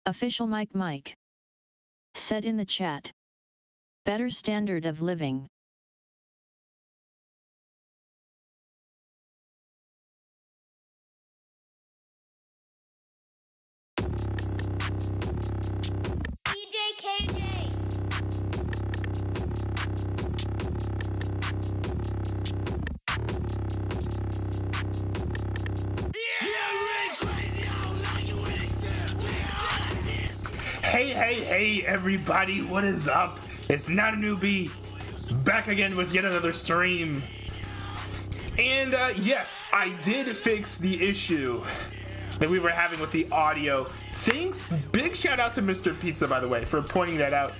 Official Mike said in the chat. Better standard of living. Hey, everybody, what is up? It's Not a Newbie, back again with yet another stream. And yes, I did fix the issue that we were having with the audio. Big shout out to Mr. Pizza, by the way, for pointing that out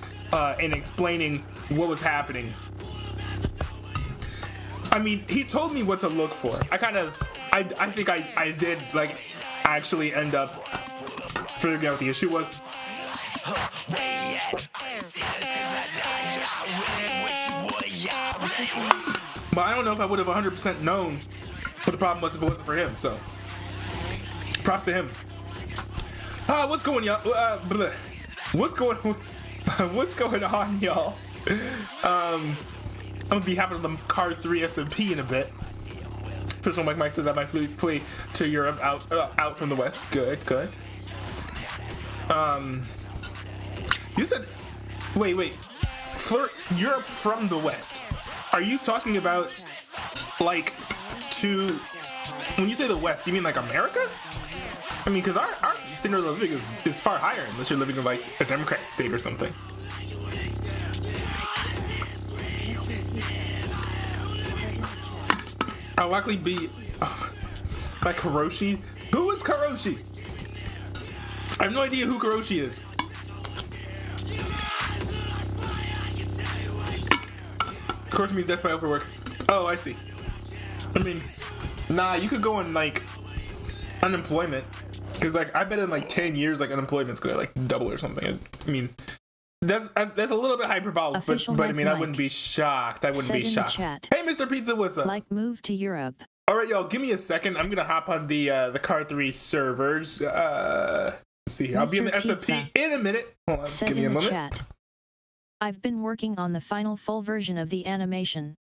and explaining what was happening. I mean, he told me what to look for. I think I did, like, actually end up figuring out what the issue was. But I don't know if I would have 100% known what the problem was if it wasn't for him, so props to him. What's going on, y'all? I'm gonna be having the Carr 3 SMP in a bit. Official Mike says I might flee to Europe out from the West. Good. You said, wait, Europe from the West. Are you talking about, like, when you say the West, you mean like America? I mean, because our standard of living is far higher, unless you're living in, like, a Democratic state or something. I'll likely be, like, Karoshi. Who is Karoshi? I have no idea who Karoshi is. Of course, means death by overwork. Oh, I see. I mean, nah, you could go on, like, unemployment. Because, like, I bet in, like, 10 years, like, unemployment's gonna, like, double or something. I mean, that's a little bit hyperbolic, but I mean, I wouldn't be shocked. Hey, Mr. Pizza, what's up? Like, move to Europe. All right, y'all, give me a second. I'm gonna hop on the Carr 3 servers. Let's see here. I'll be in the SMP in a minute. Hold on, give me a moment. Chat. I've been working on the final full version of the animation.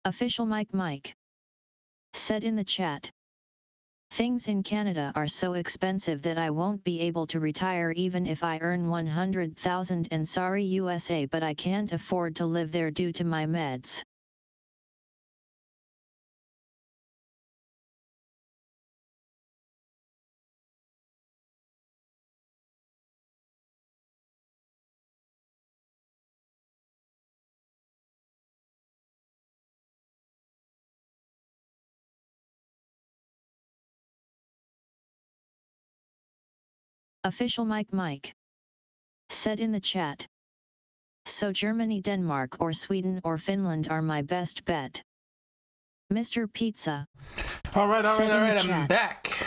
Official Mike said in the chat. Things in Canada are so expensive that I won't be able to retire even if I earn 100,000 and sorry USA, but I can't afford to live there due to my meds. Official Mike said in the chat. So Germany, Denmark or Sweden or Finland are my best bet. Mr. Pizza. All right, I'm back.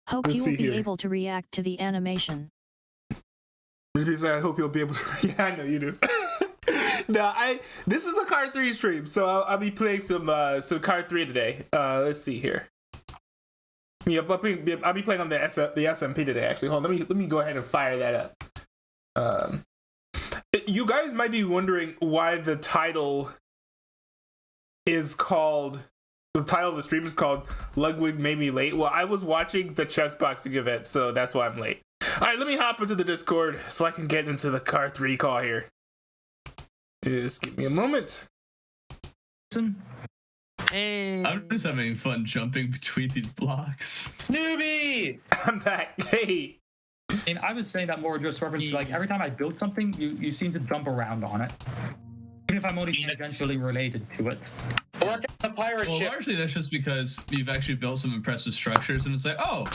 Hope you will be able to react to the animation. I hope you'll be able to. Yeah, I know you do. No, this is a Carr 3 stream, so I'll be playing some Carr 3 today. Let's see here. Yeah, I'll be playing on the SMP today. Actually, hold on. Let me go ahead and fire that up. You guys might be wondering why the title of the stream is called Ludwig Made Me Late. Well, I was watching the chess boxing event, so that's why I'm late. All right, let me hop into the Discord so I can get into the Carr 3 call here. Just give me a moment. Hey. I'm just having fun jumping between these blocks. Newbie! I'm back. Hey. And I was saying that more just reference to, like, every time I build something, you seem to jump around on it. Even if I'm only tangentially related to it. Work on the pirate Well, ship. largely that's just because you've actually built some impressive structures, and it's like, oh,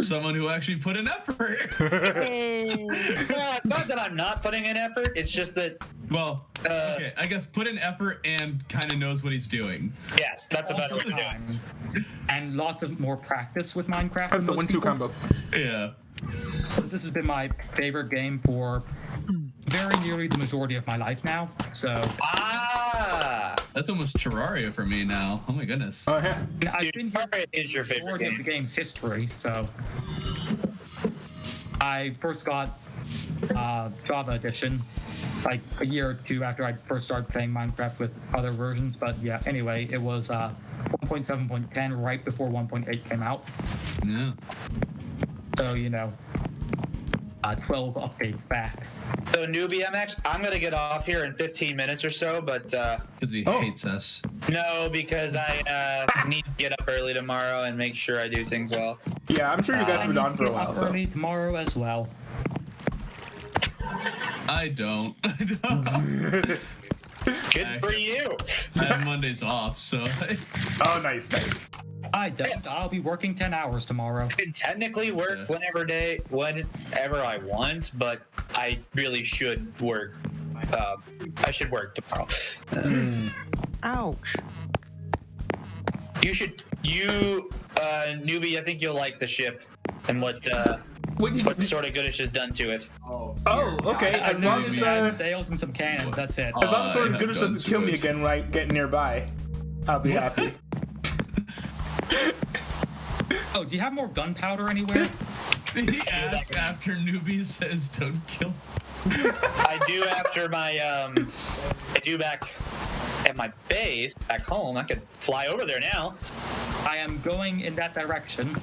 someone who actually put in effort. Hey. Well, it's not that I'm not putting in effort. It's just that, Well, okay, I guess put in effort and kind of knows what he's doing. yes, that's a better way Also to do time. it. And lots of more practice with Minecraft. That's the than most 1-2 people. combo. Yeah. This has been my favorite game for very nearly the majority of my life now. So Ah! That's almost Terraria for me now. Oh my goodness. Oh, yeah. I've Dude, been here Pirate is your for the favorite majority of the game. game's history. So I first got Java Edition like a year or two after I first started playing Minecraft with other versions. But yeah, anyway, it was 1.7.10 right before 1.8 came out. Yeah. So, 12 updates back. So, Newbie, I'm going to get off here in 15 minutes or so, but Because he hates us. no, because I need to get up early tomorrow and make sure I do things well. Yeah, I'm sure you guys have been on for a while, so. Early tomorrow as well. I don't. I Good for you. have Mondays off, so. Oh, nice, nice. I don't. I'll be working 10 hours tomorrow. I can technically work whenever I want, but I really should work. I should work tomorrow. Ouch. Newbie, I think you'll like the ship and what sort of Goodish has done to it. Oh, okay. I As long maybe add as sails and some cannons, that's it. sort of I Goodish have doesn't kill me done so again when I get nearby, I'll be happy. Oh, do you have more gunpowder anywhere? He asked after Newbie says don't kill. I do after my I do back at my base back home. I could fly over there now. I am going in that direction.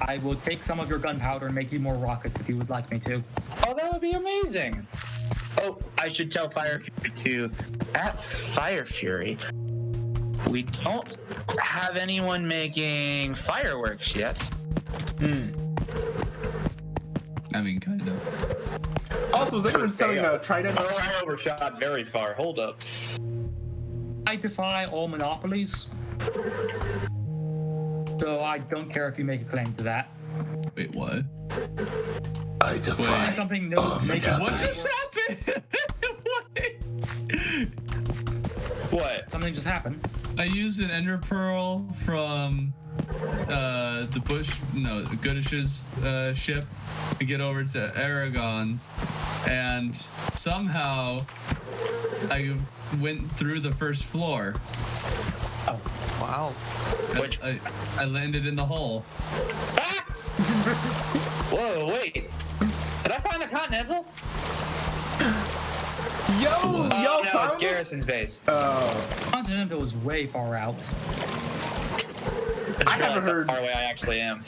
I will take some of your gunpowder and make you more rockets if you would like me to. Oh, that would be amazing. Oh, I should tell Fire Fury too. At Fire Fury, we don't have anyone making fireworks yet. I mean, kind of. Also, is anyone selling a trident? Oh, I overshot very far. Hold up. I defy all monopolies. So I don't care if you make a claim to that. Wait, what? I defy. That's something no make a What just happened? What? Something just happened. I used an ender pearl from the Goodish's ship to get over to Aragon's, and somehow I went through the first floor. Oh, Wow. I landed in the hole. Ah! Whoa, wait. Did I find the Continental? Yo, Oh, no, it's found it? Garrison's base. Continental is way far out. I haven't heard- how far away I actually am.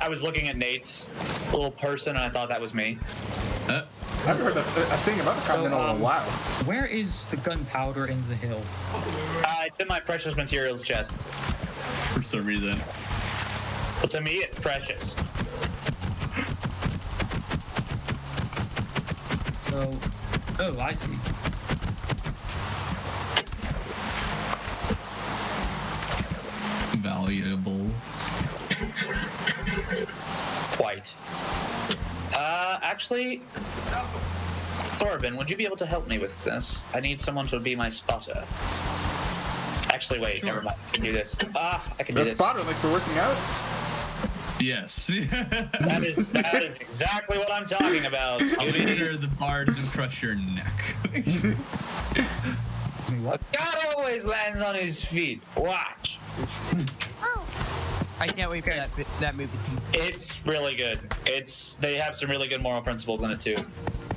I was looking at Nate's little person, and I thought that was me. Uh, I haven't heard a thing about the Continental in a while. Where is the gunpowder in the hill? It's in my precious materials chest. for some reason. Well, to me, it's precious. Oh, I see. Valuables. Quite. Actually, Thorben, would you be able to help me with this? I need someone to be my spotter. Actually, wait, never mind. I can do this. I can do The this. spotter, like for working out? Yes. That is exactly what I'm talking about. I'll make sure the bar doesn't crush your neck. God always lands on his feet. Watch. I can't wait for that movie. It's really good. They have some really good moral principles in it too.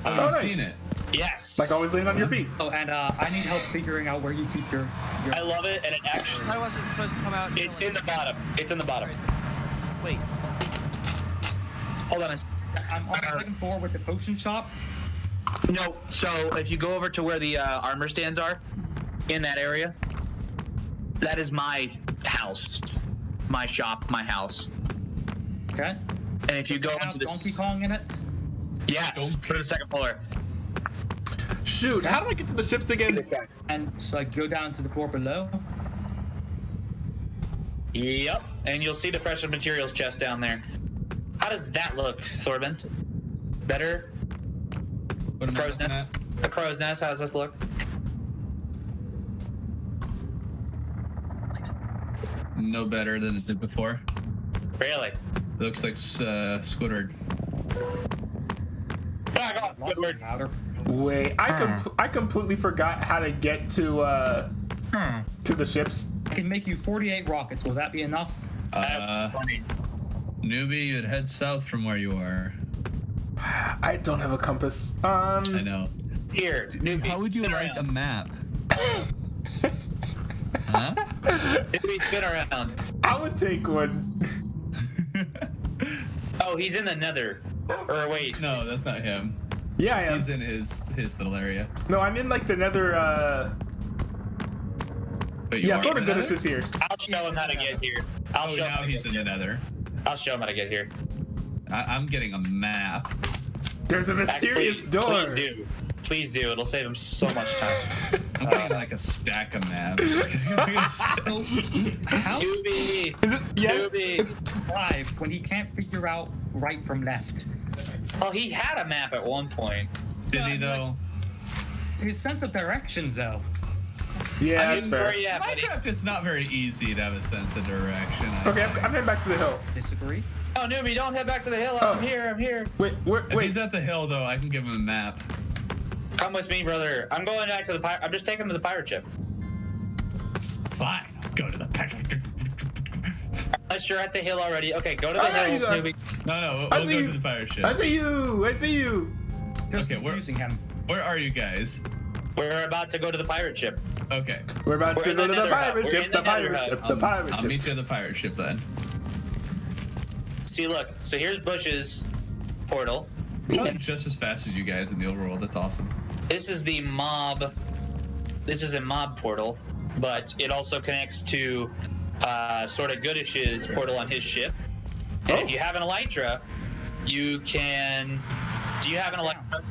I've nice. seen it. Yes. Like always laying on your feet. Oh, and I need help figuring out where you keep your I love it, and it actually. I wasn't supposed to come out. until, It's like- in the bottom. It's in the bottom. Wait. Hold on. I'm on the second floor with the potion shop. No. So if you go over to where the armor stands are, in that area, That is my house, my shop, my house. Okay. And if you Does go it have into Donkey this, Kong in it? yes, for the second floor. Shoot, how do I get to the ships again? And so go down to the floor below. Yep, and you'll see the precious materials chest down there. How does that look, Thorben? Better? What am I Crow's looking nest? at? The crow's nest, how does this look? No better than it did before. Really? It looks like Squidward. Ah, go on, Lots good word. of powder. Wait, I completely forgot how to get to the ships. I can make you 48 rockets. Will that be enough? Funny. Newbie, you'd head south from where you are. I don't have a compass. I know. Here, newbie. How would you spin like a around. map? Huh? Newbie, spin around. I would take one. Oh, he's in the nether. Or wait. No, that's not him. Yeah, I am. He's in his little area. No, I'm in like the nether. But you Yeah, are sort in of the goodish nether? is here. I'll show him how to get here. Oh, now he's in the nether. I'll show him how to get here. I'm getting a map. There's a mysterious Actually, door. Please do. Please do. It'll save him so much time. I'm getting like a stack of maps. How Newbie. Is it? Yes. Newbie. live when he can't figure out right from left? Well, he had a map at one point. Did he though? His sense of directions, though. Yeah, I that's mean, fair. where you at, buddy? Minecraft, it's not very easy to have a sense of direction. Okay, I'm heading back to the hill. Disagree. Oh, newbie, don't head back to the hill. Oh. I'm here. I'm here. Wait, If wait. he's at the hill though, I can give him a map. Come with me, brother. I'm going back to the pirate. I'm just taking him to the pirate ship. Fine, go to the pirate. Unless you're at the hill already. Okay, go to the Oh, there you hill, go. newbie. No, I we'll see go you. to the pirate ship. I see you. I see you. Just Okay, we're- using him. Where are you guys? We're about to go to the pirate ship. Okay, We're about We're to in go the to the nether hub. pirate We're ship. in The the nether pirate hub. ship. The pirate I'll ship. meet you at the pirate ship then. See, look. So here's Bush's portal. Probably just as fast as you guys in the overworld. That's awesome. This is the mob. This is a mob portal, but it also connects to sort of Goodish's portal on his ship. And if you have an elytra, you can. Do you have an elytra?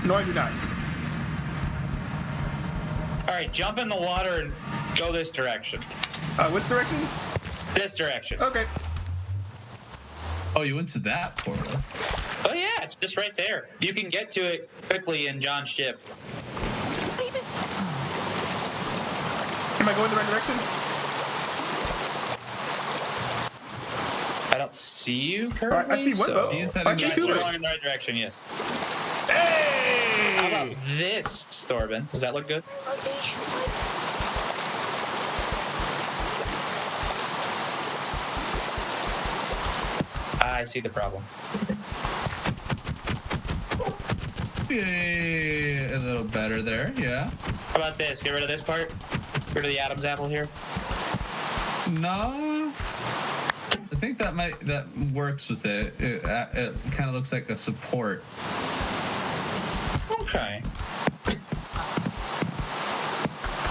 No, I do not. All right, jump in the water and go this direction. Which direction? This direction. Okay. Oh, you went to that portal. Oh yeah, it's just right there. You can get to it quickly in John's ship. Am I going the right direction? I don't see you All currently. right, I see one so- boat. He's I heading see Yes, two you're boats. going in the right direction. Yes. How about Hey! this, Thorben? Does that look good? I see the problem. Yay, a little better there, yeah. How about this? Get rid of this part. Get rid of the Adam's apple here. No, I think that works with it. It kind of looks like a support. Okay.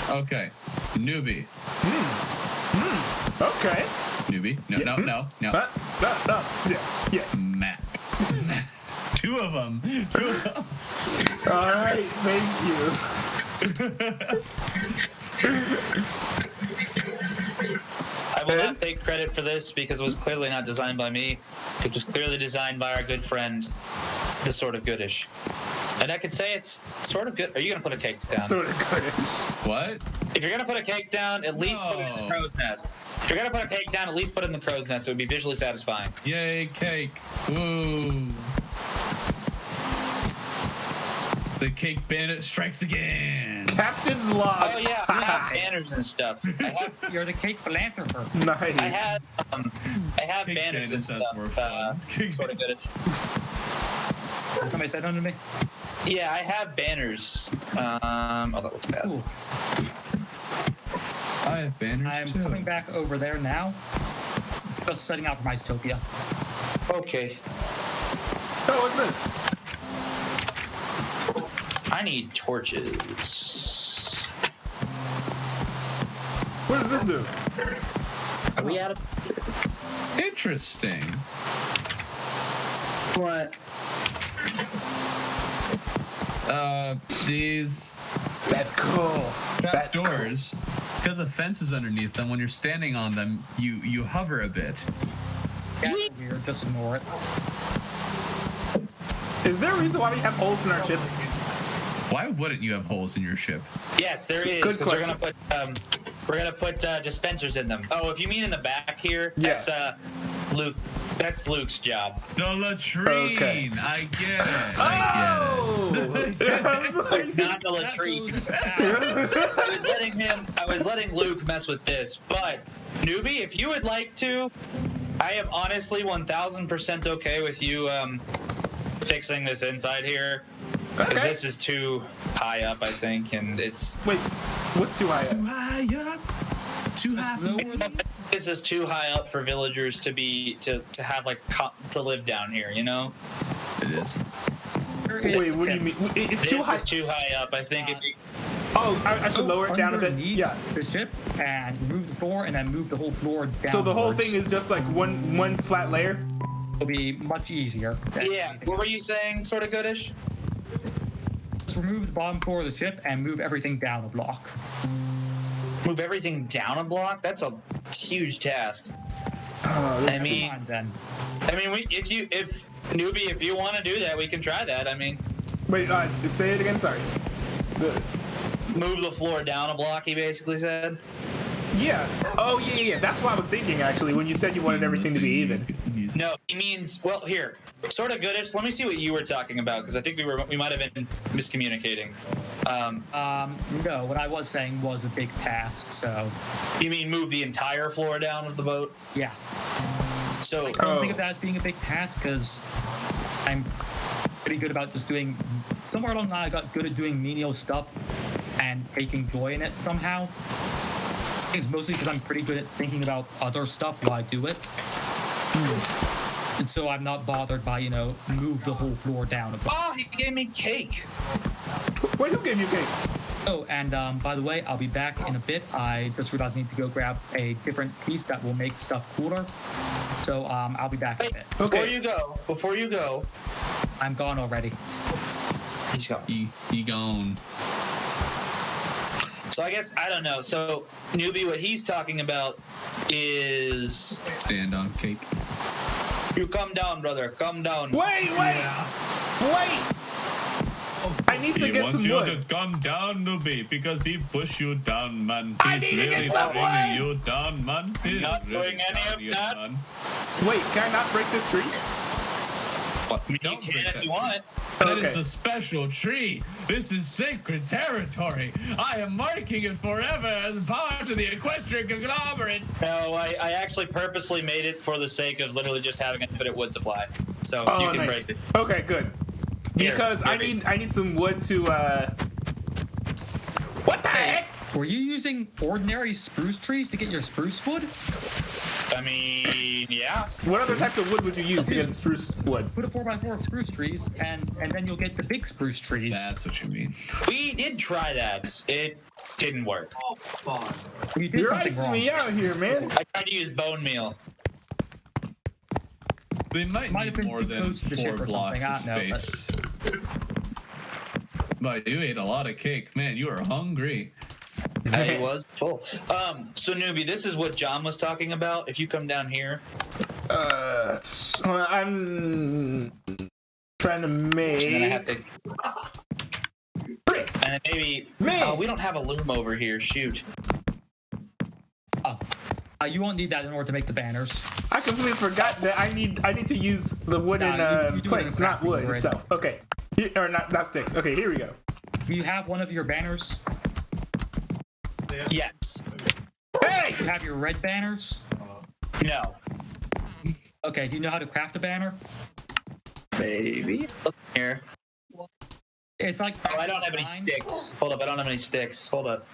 Okay, newbie, Okay. newbie. No, Yeah. no. Yeah. Yes. Map. Two of them. All right. Thank you. I will Yes? not take credit for this because it was clearly not designed by me. It was clearly designed by our good friend, the Sort of Goodish. And I could say it's sort of good. Are you going to put a cake down? Sort of goodish. What? If you're going to put a cake down, at least put it in the No. crow's nest. If you're going to put a cake down, at least put it in the crow's nest. It would be visually satisfying. Yay, cake. Woo. The cake bandit strikes again. Captain's log. Oh yeah, I have banners and stuff. You're the cake philanthropist. Nice. I have Cake banners bandit and sounds stuff. more fun. Sort of Goodish. Somebody said something to me. Yeah, I have banners. Oh, that looks bad. Ooh, I have banners I'm too. coming back over there now. Just setting out for my Istopia. Okay. Oh, what's this? I need torches. What does this do? Are we out of Interesting. what? These That's cool. That's cool. doors, because the fence is underneath them, when you're standing on them, you hover a bit. Yeah, weird. Just ignore it. Is there a reason why we have holes in our ship? Why wouldn't you have holes in your ship? Yes, there is. Good Because question. we're gonna put dispensers in them. Oh, if you mean in the back here, Yeah. that's Luke. That's Luke's job. The latrine. Okay. I get it. Oh! It's not the latrine. I was letting Luke mess with this, but newbie, if you would like to, I am honestly 1000% okay with you fixing this inside here. Because Okay. this is too high up, I think, and it's Wait, what's too high up? Too high up. Too high. this is too high up for villagers to be to have like to live down here. You know, It is. Wait, what do you mean? It's too this high. is too high up. I think it'd be Oh, I should lower it down a bit. Underneath Yeah. the ship and move the floor and then move the whole floor down. So the whole thing is just like one flat layer. It'll be much easier. than yeah. anything What were you saying? Sort of goodish. Just remove the bottom floor of the ship and move everything down a block. Move everything down a block. That's a huge task. Oh, I mean, Come on, then. if newbie, if you want to do that, we can try that. I mean, wait, say it again. Sorry. move the floor down a block. He basically said. Yes. Oh, yeah. That's what I was thinking actually when you said you wanted everything to be even. No, he means well. Here, sort of goodish. Let me see what you were talking about because I think we might have been miscommunicating. No, what I was saying was a big task, so You mean move the entire floor down of the boat? yeah. So I don't think Oh. of that as being a big task because I'm pretty good about just doing. Somewhere along the line, I got good at doing menial stuff and taking joy in it somehow. It's mostly because I'm pretty good at thinking about other stuff while I do it. And so I'm not bothered by, move the whole floor down a bit. oh, he gave me cake. Wait, who gave you cake? Oh, and by the way, I'll be back in a bit. I just realized I need to go grab a different piece that will make stuff cooler. So I'll be back in a Wait, bit. before you go, I'm gone already. he's gone. He gone. So I guess I don't know. So newbie, what he's talking about is Stand on cake. you come down, brother. Come down. Wait. I need to He get wants some you wood. to come down, Nubi, because he push you down, man. I He's need to get really some bringing wood. you down, man. He's Not really doing any got of you that. down. Wait, can I not break this tree? What? You Don't can break if that you tree. want. That is Okay. a special tree. This is sacred territory. I am marking it forever as part of the equestrian conglomerate. No, I actually purposely made it for the sake of literally just having an infinite wood supply. So Oh, you can nice. break it. Okay, good. Here, Because I need some wood to What the heck? Were you using ordinary spruce trees to get your spruce wood? I mean, yeah. What other types of wood would you use to get spruce wood? Put a 4x4 of spruce trees, and then you'll get the big spruce trees. That's what you mean. We did try that. It didn't work. You did You're something icing wrong. me out here, man. I tried to use bone meal. They might Might have need been more too than close to the 4 ship or blocks something, of I don't know, space. But you ate a lot of cake, man. You are hungry. I was full. So newbie, this is what John was talking about. If you come down here, I'm trying to make. and then I have to, Frick. and then maybe. Man. Oh, we don't have a loom over here. Shoot. Oh. You won't need that in order to make the banners. I completely forgot that I need to use the wooden Nah, you do it in planks, not crafting wood grid. itself. Okay, or not sticks. Okay, here we go. Do you have one of your banners? Yes. Hey! Do you have your red banners? No. Okay, do you know how to craft a banner? Maybe. Look here. It's like. Oh, I don't have any sign. sticks. Hold up, I don't have any sticks. Hold up.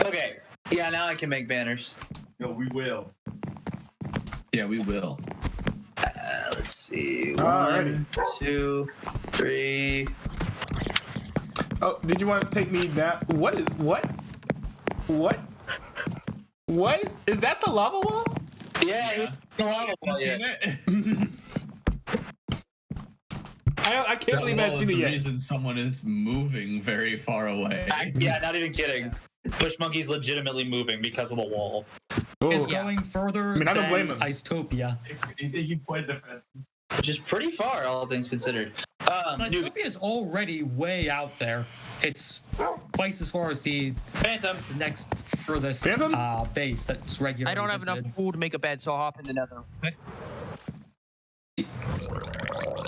Okay. Yeah, now I can make banners. No, we will. Yeah, we will. Let's see. Alrighty. 1, 2, 3. Oh, did you want to take me down? What? What is that? The lava wall? Yeah, it's the lava wall, Seen yeah. it? I can't believe I That haven't wall seen is it the yet. reason someone is moving very far away. Yeah, not even kidding. Bush Monkey's legitimately moving because of the wall. Oh, It's Yeah. going further I mean, I don't blame than him. Istopia. Which is pretty far, all things considered. Newbie. Istopia is already way out there. It's twice as far as the Phantom. next furthest Phantom? base that's regularly I don't have enough visited. food to make a bed, so I'll hop in the nether. Okay?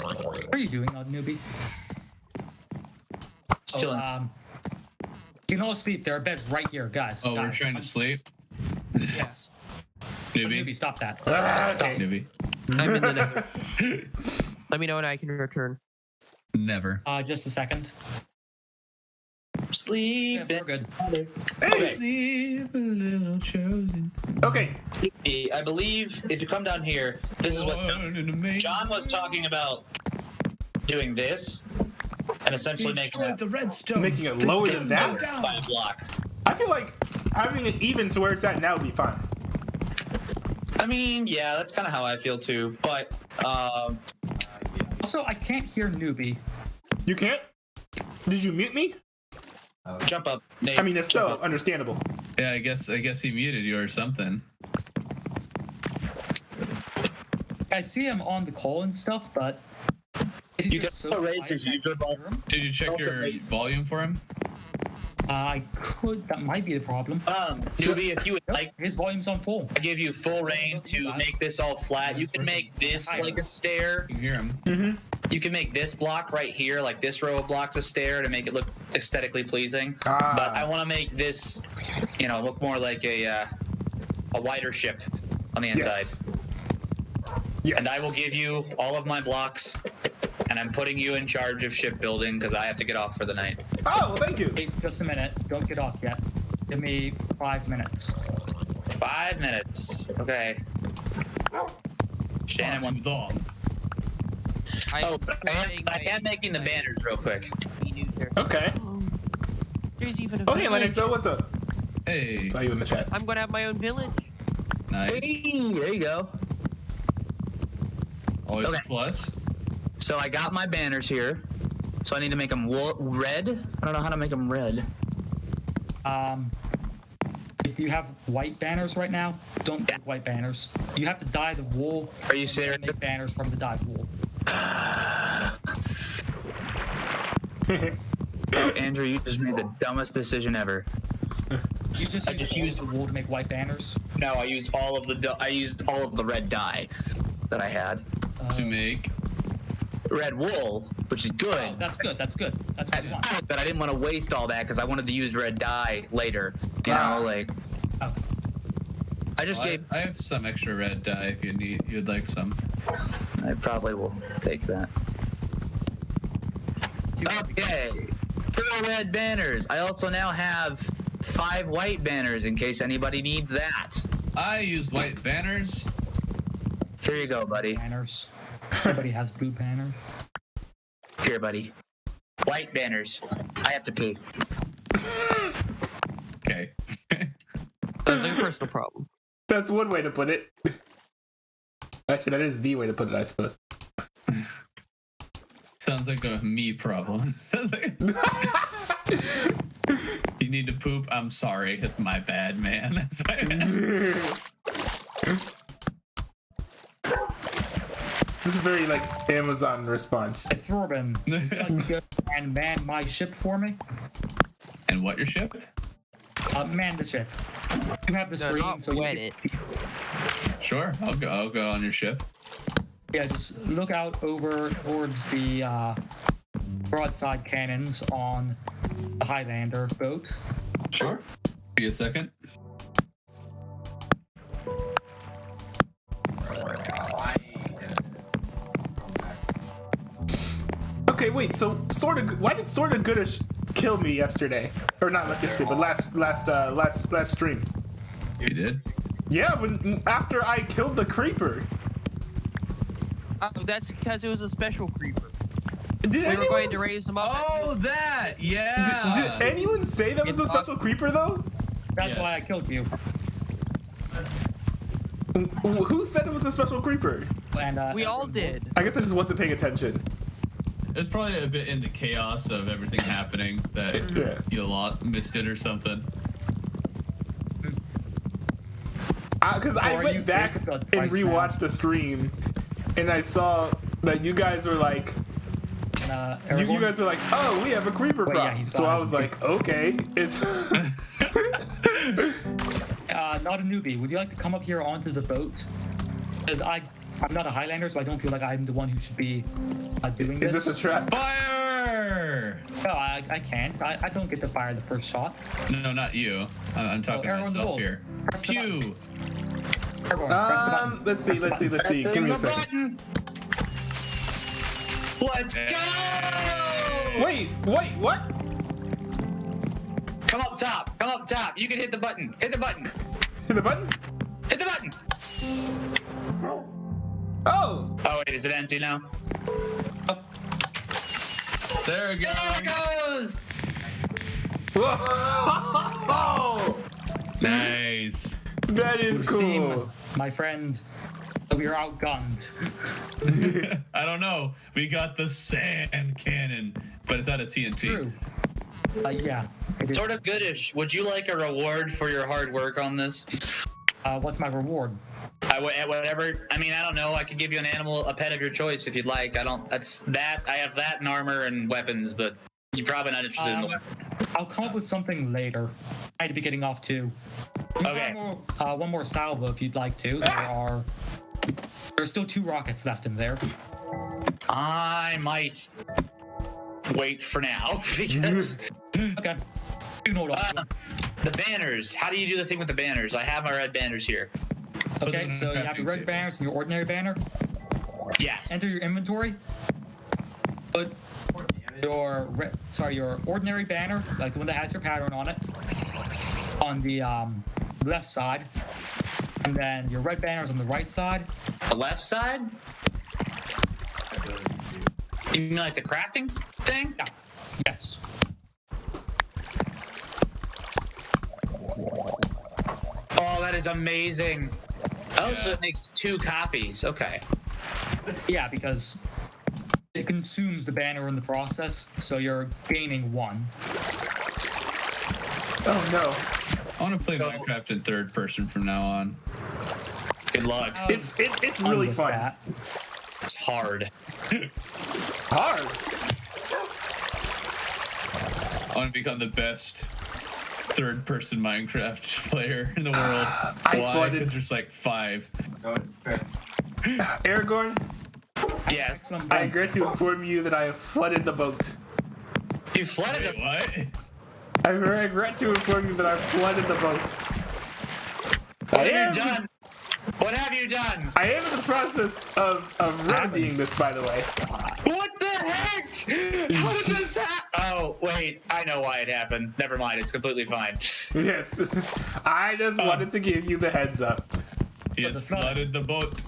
What are you doing, newbie? Just chilling. You can all sleep. There are beds right here, guys. Oh, we're guys. trying to sleep? Yes. Newbie. Newbie, stop that. okay. Newbie. I'm in the nether. Let me know when I can return. Never. Just a second. Yeah, Sleep. we're good. Hey. Leave a little chosen. Okay. I believe if you come down here, this is what John was talking about. Doing this, and essentially making Destroyed it the redstone. Making it lower than that. by a block. I feel like having it even to where it's at now would be fine. I mean, yeah, that's kind of how I feel too. But Also, I can't hear newbie. You can't? Did you mute me? jump up, Nate. I mean, if Jump so, up. understandable. Yeah, I guess he muted you or something. I see him on the call and stuff, but is he You just can so raise quiet his I user can't hear him? Did you check your volume for him? I could. That might be the problem. Newbie, if you would like, His volume's on full. I give you full reign to make this all flat. You can make this like a stair. You can hear him. You can make this block right here, like this row of blocks, a stair to make it look aesthetically pleasing. Ah. But I want to make this, look more like a wider ship on the inside. Yes. Yes. And I will give you all of my blocks, and I'm putting you in charge of shipbuilding because I have to get off for the night. Oh, well, thank you. Wait just a minute. Don't get off yet. Give me 5 minutes. 5 minutes. Okay. Shannon Too wants. long. Oh, I am making the banners real quick. Okay. There's even a Oh, hey, village. Lennox, what's up? Hey. Saw you in the chat. I'm gonna have my own village. Nice. Hey, there you go. Always Okay. a plus. So I got my banners here. So I need to make them red. I don't know how to make them red. If you have white banners right now, don't make white banners. You have to dye the wool. Are you and serious? Make banners from the dyed wool. Andrew, you just made the dumbest decision ever. You just I use just all used- the wool to make white banners. No, I used all of the red dye that I had. To make. Red wool, which is good. Oh, that's good. That's good. That's what That's you want. good, but I didn't want to waste all that because I wanted to use red dye later. You know, like Oh, I just Well, gave. I have some extra red dye if you'd like some. I probably will take that. Okay, 4 red banners. I also now have 5 white banners in case anybody needs that. I use white banners. Here you go, buddy. banners. Everybody has blue banners. Here, buddy. White banners. I have to pee. Okay. Sounds like a personal problem. That's one way to put it. Actually, that is the way to put it, I suppose. Sounds like a me problem. You need to poop. I'm sorry. It's my bad, man. That's my bad. This is very like Amazon response. Hey, Thorben, would you like to go and man my ship for me? And what your ship? Man the ship. You have the No, screen, not so you wet can- it. Sure. I'll go on your ship. Yeah, just look out over towards the broadside cannons on the Highlander boat. Sure. Be a second. Okay, wait. So, sort of. Why did Sort of Goodish kill me yesterday? Or not like yesterday, but last stream. You did. Yeah, when after I killed the creeper. Oh, that's because it was a special creeper. Did We were anyone going to raise them up. Oh, that! Yeah! Did anyone say that was a special creeper though? That's Yes. why I killed you. Who said it was a special creeper? And We all did. I guess I just wasn't paying attention. It's probably a bit in the chaos of everything happening that Yeah. you missed it or something. Because I Or you went back faked the and twice rewatched the stream, and I saw that you guys were like, you guys were like, oh, we have a creeper Wait, prop. yeah, he's so gone. I was like, okay, it's. not a newbie. Would you like to come up here onto the boat? Because I'm not a Highlander, so I don't feel like I'm the one who should be doing Is this. this a trap? Fire! No, I can't. I don't get to fire the first shot. No, not you. I'm talking to everyone myself roll. here. Press the button. Pew! Everyone, press the button. Let's see. Press the button. Give me a second. Let's go! Wait, what? Come up top. Come up top. You can hit the button. Hit the button. Hit the button? Hit the button. Oh! Oh wait, is it empty now? There it There it goes! goes. Whoa! Nice. That is cool. Seem, my friend, we are outgunned. I don't know. We got the sand cannon, but it's out of TNT. True. Yeah. It is. Sort of goodish. Would you like a reward for your hard work on this? What's my reward? Whatever. I mean, I don't know. I could give you an animal, a pet of your choice if you'd like. I don't. That's that. I have that and armor and weapons, but you're probably not interested in the weapon. I'll come up with something later. I had to be getting off too. Okay. One more salvo if you'd like to. There's still 2 rockets left in there. I might wait for now because Okay. You know what I'll do. the banners. How do you do the thing with the banners? I have my red banners here. Okay, so you have your red banners and your ordinary banner. Yes. Enter your inventory. Put your your ordinary banner, like the one that has your pattern on it, on the left side, and then your red banners on the right side. The left side. You mean like the crafting thing? Yeah. Yes. Oh, that is amazing. Oh, so it makes 2 copies. Okay. Yeah, because it consumes the banner in the process, so you're gaining 1. Oh no. I want to play Minecraft in third person from now on. Good luck. It's really with fun. that. It's hard. Hard. I want to become the best third person Minecraft player in the world. I Why? flooded. Because there's like 5. Aragorn, Yeah. Excellent. I regret to inform you that I have flooded the boat. You flooded Wait, it. what? I regret to inform you that I've flooded the boat. What have you done? What have you done? I am in the process of remedying this, by the way. What the heck? How did this happen? Oh, wait. I know why it happened. Never mind. It's completely fine. Yes. I just wanted to give you the heads up. He has flooded the boat.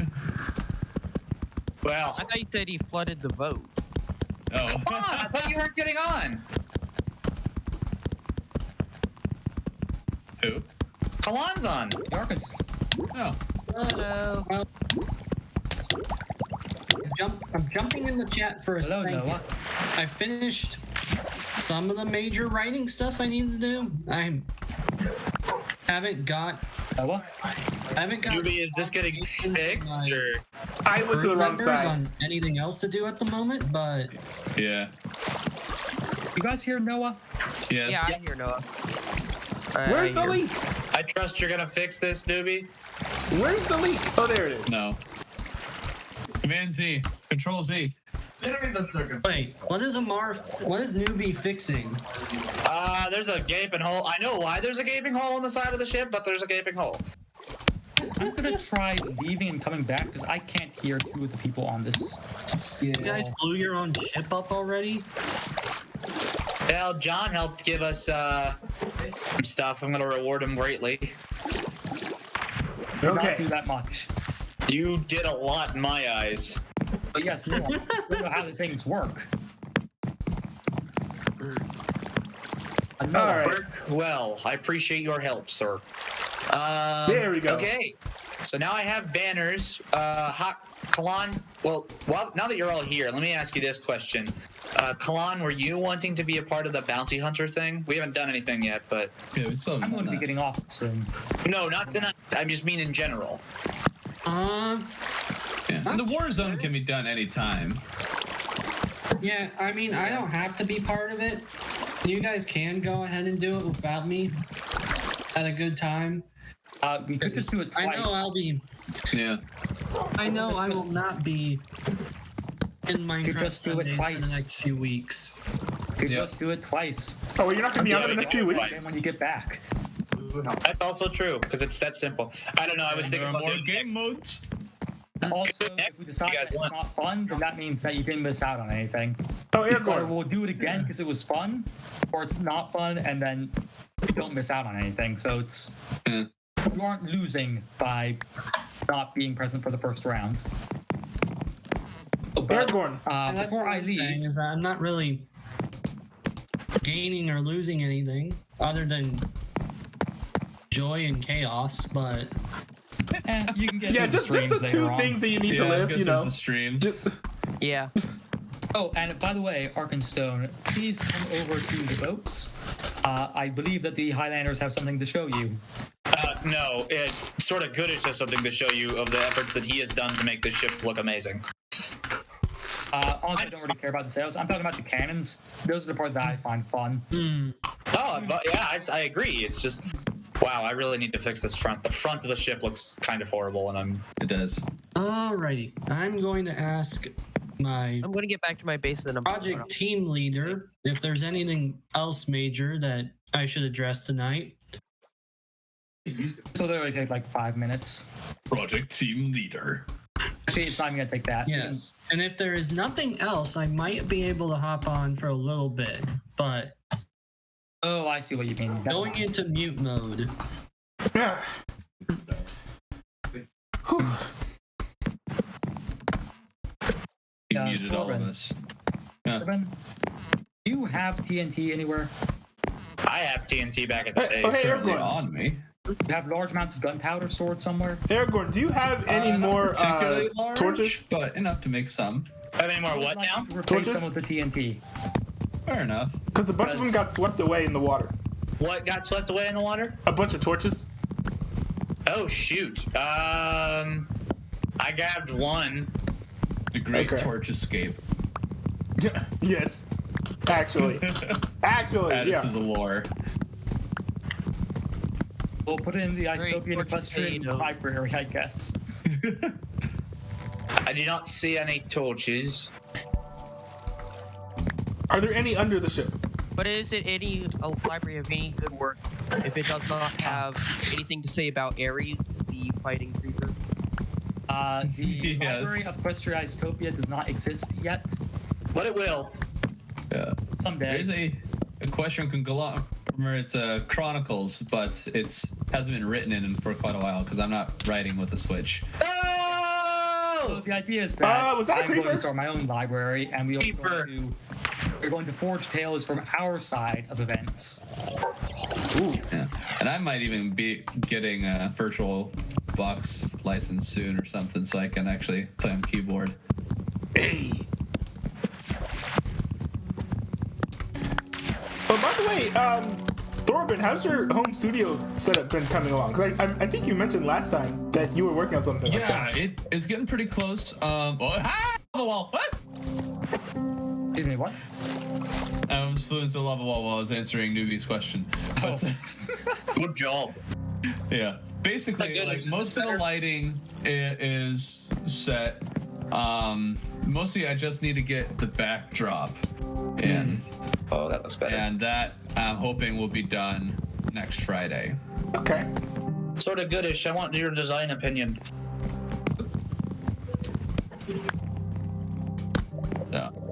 Well, I thought you said he flooded the boat. Oh. come on. I thought you weren't getting on. Who? Kalan's on. Marcus. Oh. Hello. I'm jumping in the chat for a Hello, second. Noah. I finished some of the major writing stuff I need to do. I haven't got. Noah? I haven't got. Yubi, is this getting fixed or? I went to the wrong members side. on anything else to do at the moment, but Yeah. You guys hear Noah? Yes. Yeah, I hear Noah. Where's the leak? I trust you're gonna fix this, newbie. Where's the leak? Oh, there it is. No. Command Z. Control Z. wait, what is newbie fixing? There's a gaping hole. I know why there's a gaping hole on the side of the ship, but there's a gaping hole. I'm gonna try leaving and coming back because I can't hear 2 of the people on this. You guys blew your own ship up already? Well, John helped give us some stuff. I'm gonna reward him greatly. Did not Okay. do that much. You did a lot in my eyes. But yes, Noah, I don't know how the things work. No, All right. Work well. I appreciate your help, sir. There we go. Okay. So now I have banners. Kalan, well, now that you're all here, let me ask you this question. Kalan, were you wanting to be a part of the bounty hunter thing? We haven't done anything yet, but... Yeah, we still I'm haven't going to be done getting off soon. No, not tonight. I just mean in general. that. Yeah. And the war zone can be done anytime. Yeah, I mean, I don't have to be part of it. You guys can go ahead and do it without me at a good time. We could just do it twice. I know I'll be. Yeah. I know I will not be in Minecraft just do it Sundays for twice. the next few weeks. We could just do it twice. Oh, well, you're not gonna be on Yeah, in the we next can few do it weeks. twice. And when you get back. That's also true, because it's that simple. I don't know, I was There thinking are about more doing game modes. Also, if we decide You guys that it's want- not fun, then that means that you didn't miss out on anything. Oh, Either Aragorn. we'll do it again because it was fun, or it's not fun, and then you don't miss out on anything. So it's Yeah. you aren't losing by not being present for the first round. Oh, but, Aragorn. And that's before what I I'm saying leave, is that I'm not really gaining or losing anything other than joy and chaos, but you can get Yeah, to just the the streams later two on. things that you need Yeah, to I live, guess you there's know. the streams. Just Yeah. Oh, and by the way, Arkenstone, please come over to the boats. I believe that the Highlanders have something to show you. No, it's sort of Goodish has something to show you of the efforts that he has done to make this ship look amazing. Honestly, I don't really care about the sails. I'm talking about the cannons. Those are the parts that I find fun. Oh, but yeah, I agree. It's just, wow, I really need to fix this front. The front of the ship looks kind of horrible, and It does. alrighty. I'm going to ask my I'm gonna get back to my base and I'm project team leader if there's anything else major that I should address tonight. So they only take like 5 minutes. Project team leader. Actually, it's not even gonna take that. Yes. And if there is nothing else, I might be able to hop on for a little bit. But Oh, I see what you mean. Never going mind. into mute mode. yeah. He Yeah, muted all of Corbin. us. Urban, do you have TNT anywhere? I have TNT back at the Hey, base. oh, hey, Certainly Aragorn. on me. Do you have large amounts of gunpowder stored somewhere? Aragorn, do you have any Not more particularly large, torches? but enough to make some. Have any more I would what like now? to replace Torches? some of the TNT. Fair enough. Because a bunch of them Because- got swept away in the water. What got swept away in the water? A bunch of torches. Oh, shoot. I grabbed one. The Great Okay. Torch Escape. Yes. Actually. Actually, Added yeah. to the lore. We'll put it in the Great Istopian torch Equestrian potato. Library, I guess. I do not see any torches. Are there any under the ship? But is it any library of any good work if it does not have anything to say about Ares, the fighting creature? The Yes. Library of Equestria Istopia does not exist yet. But it will. Yeah. Someday. There's a question it's Chronicles, but it's hasn't been written in for quite a while because I'm not writing with the Switch. So Oh! the idea is that, was that a I'm going creeper? to start my own library, and Creeper. we're going to forge tales from our side of events. Ooh. Yeah. And I might even be getting a virtual box license soon or something so I can actually play on keyboard. Hey. But by the way, Thorben, how's your home studio setup been coming along? Because I think you mentioned last time that you were working on something like Yeah, that. it's getting pretty close. Hi! Lava wall! What? Excuse me, what? I was flew into the lava wall while I was answering Newbie's question. But, Good job. yeah, basically, My goodness, like is most it of the better? lighting is set. Mostly, I just need to get the backdrop in, Oh, that looks better. and that I'm hoping will be done next Friday. Okay. Sort of goodish. I want your design opinion.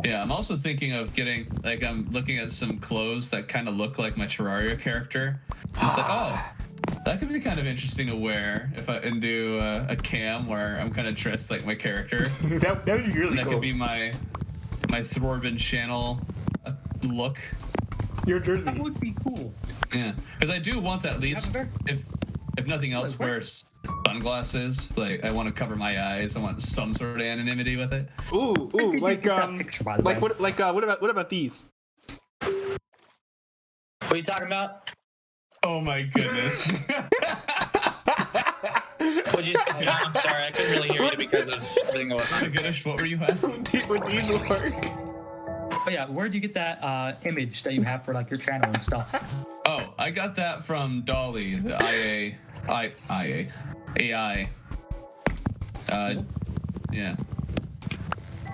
Yeah, I'm also thinking of getting, like, I'm looking at some clothes that kind of look like my Terraria character. It's like, oh, that could be kind of interesting to wear if I and do a cam where I'm kind of dressed like my character. that would be really And that cool. could be my Thorben channel look. Your jersey. That would be cool. Yeah, because I do want to at least, Yeah, if nothing else, wear sunglasses. Like I want to cover my eyes. I want some sort of anonymity with it. Ooh, like picture, by the way. what about these? What are you talking about? Oh my goodness. What'd you say? No, I'm sorry, I couldn't really hear you because of everything going Oh my on. goodness, what were you asking? Would these work? But yeah, where'd you get that image that you have for like your channel and stuff? Oh, I got that from Dolly, the AI. Yeah.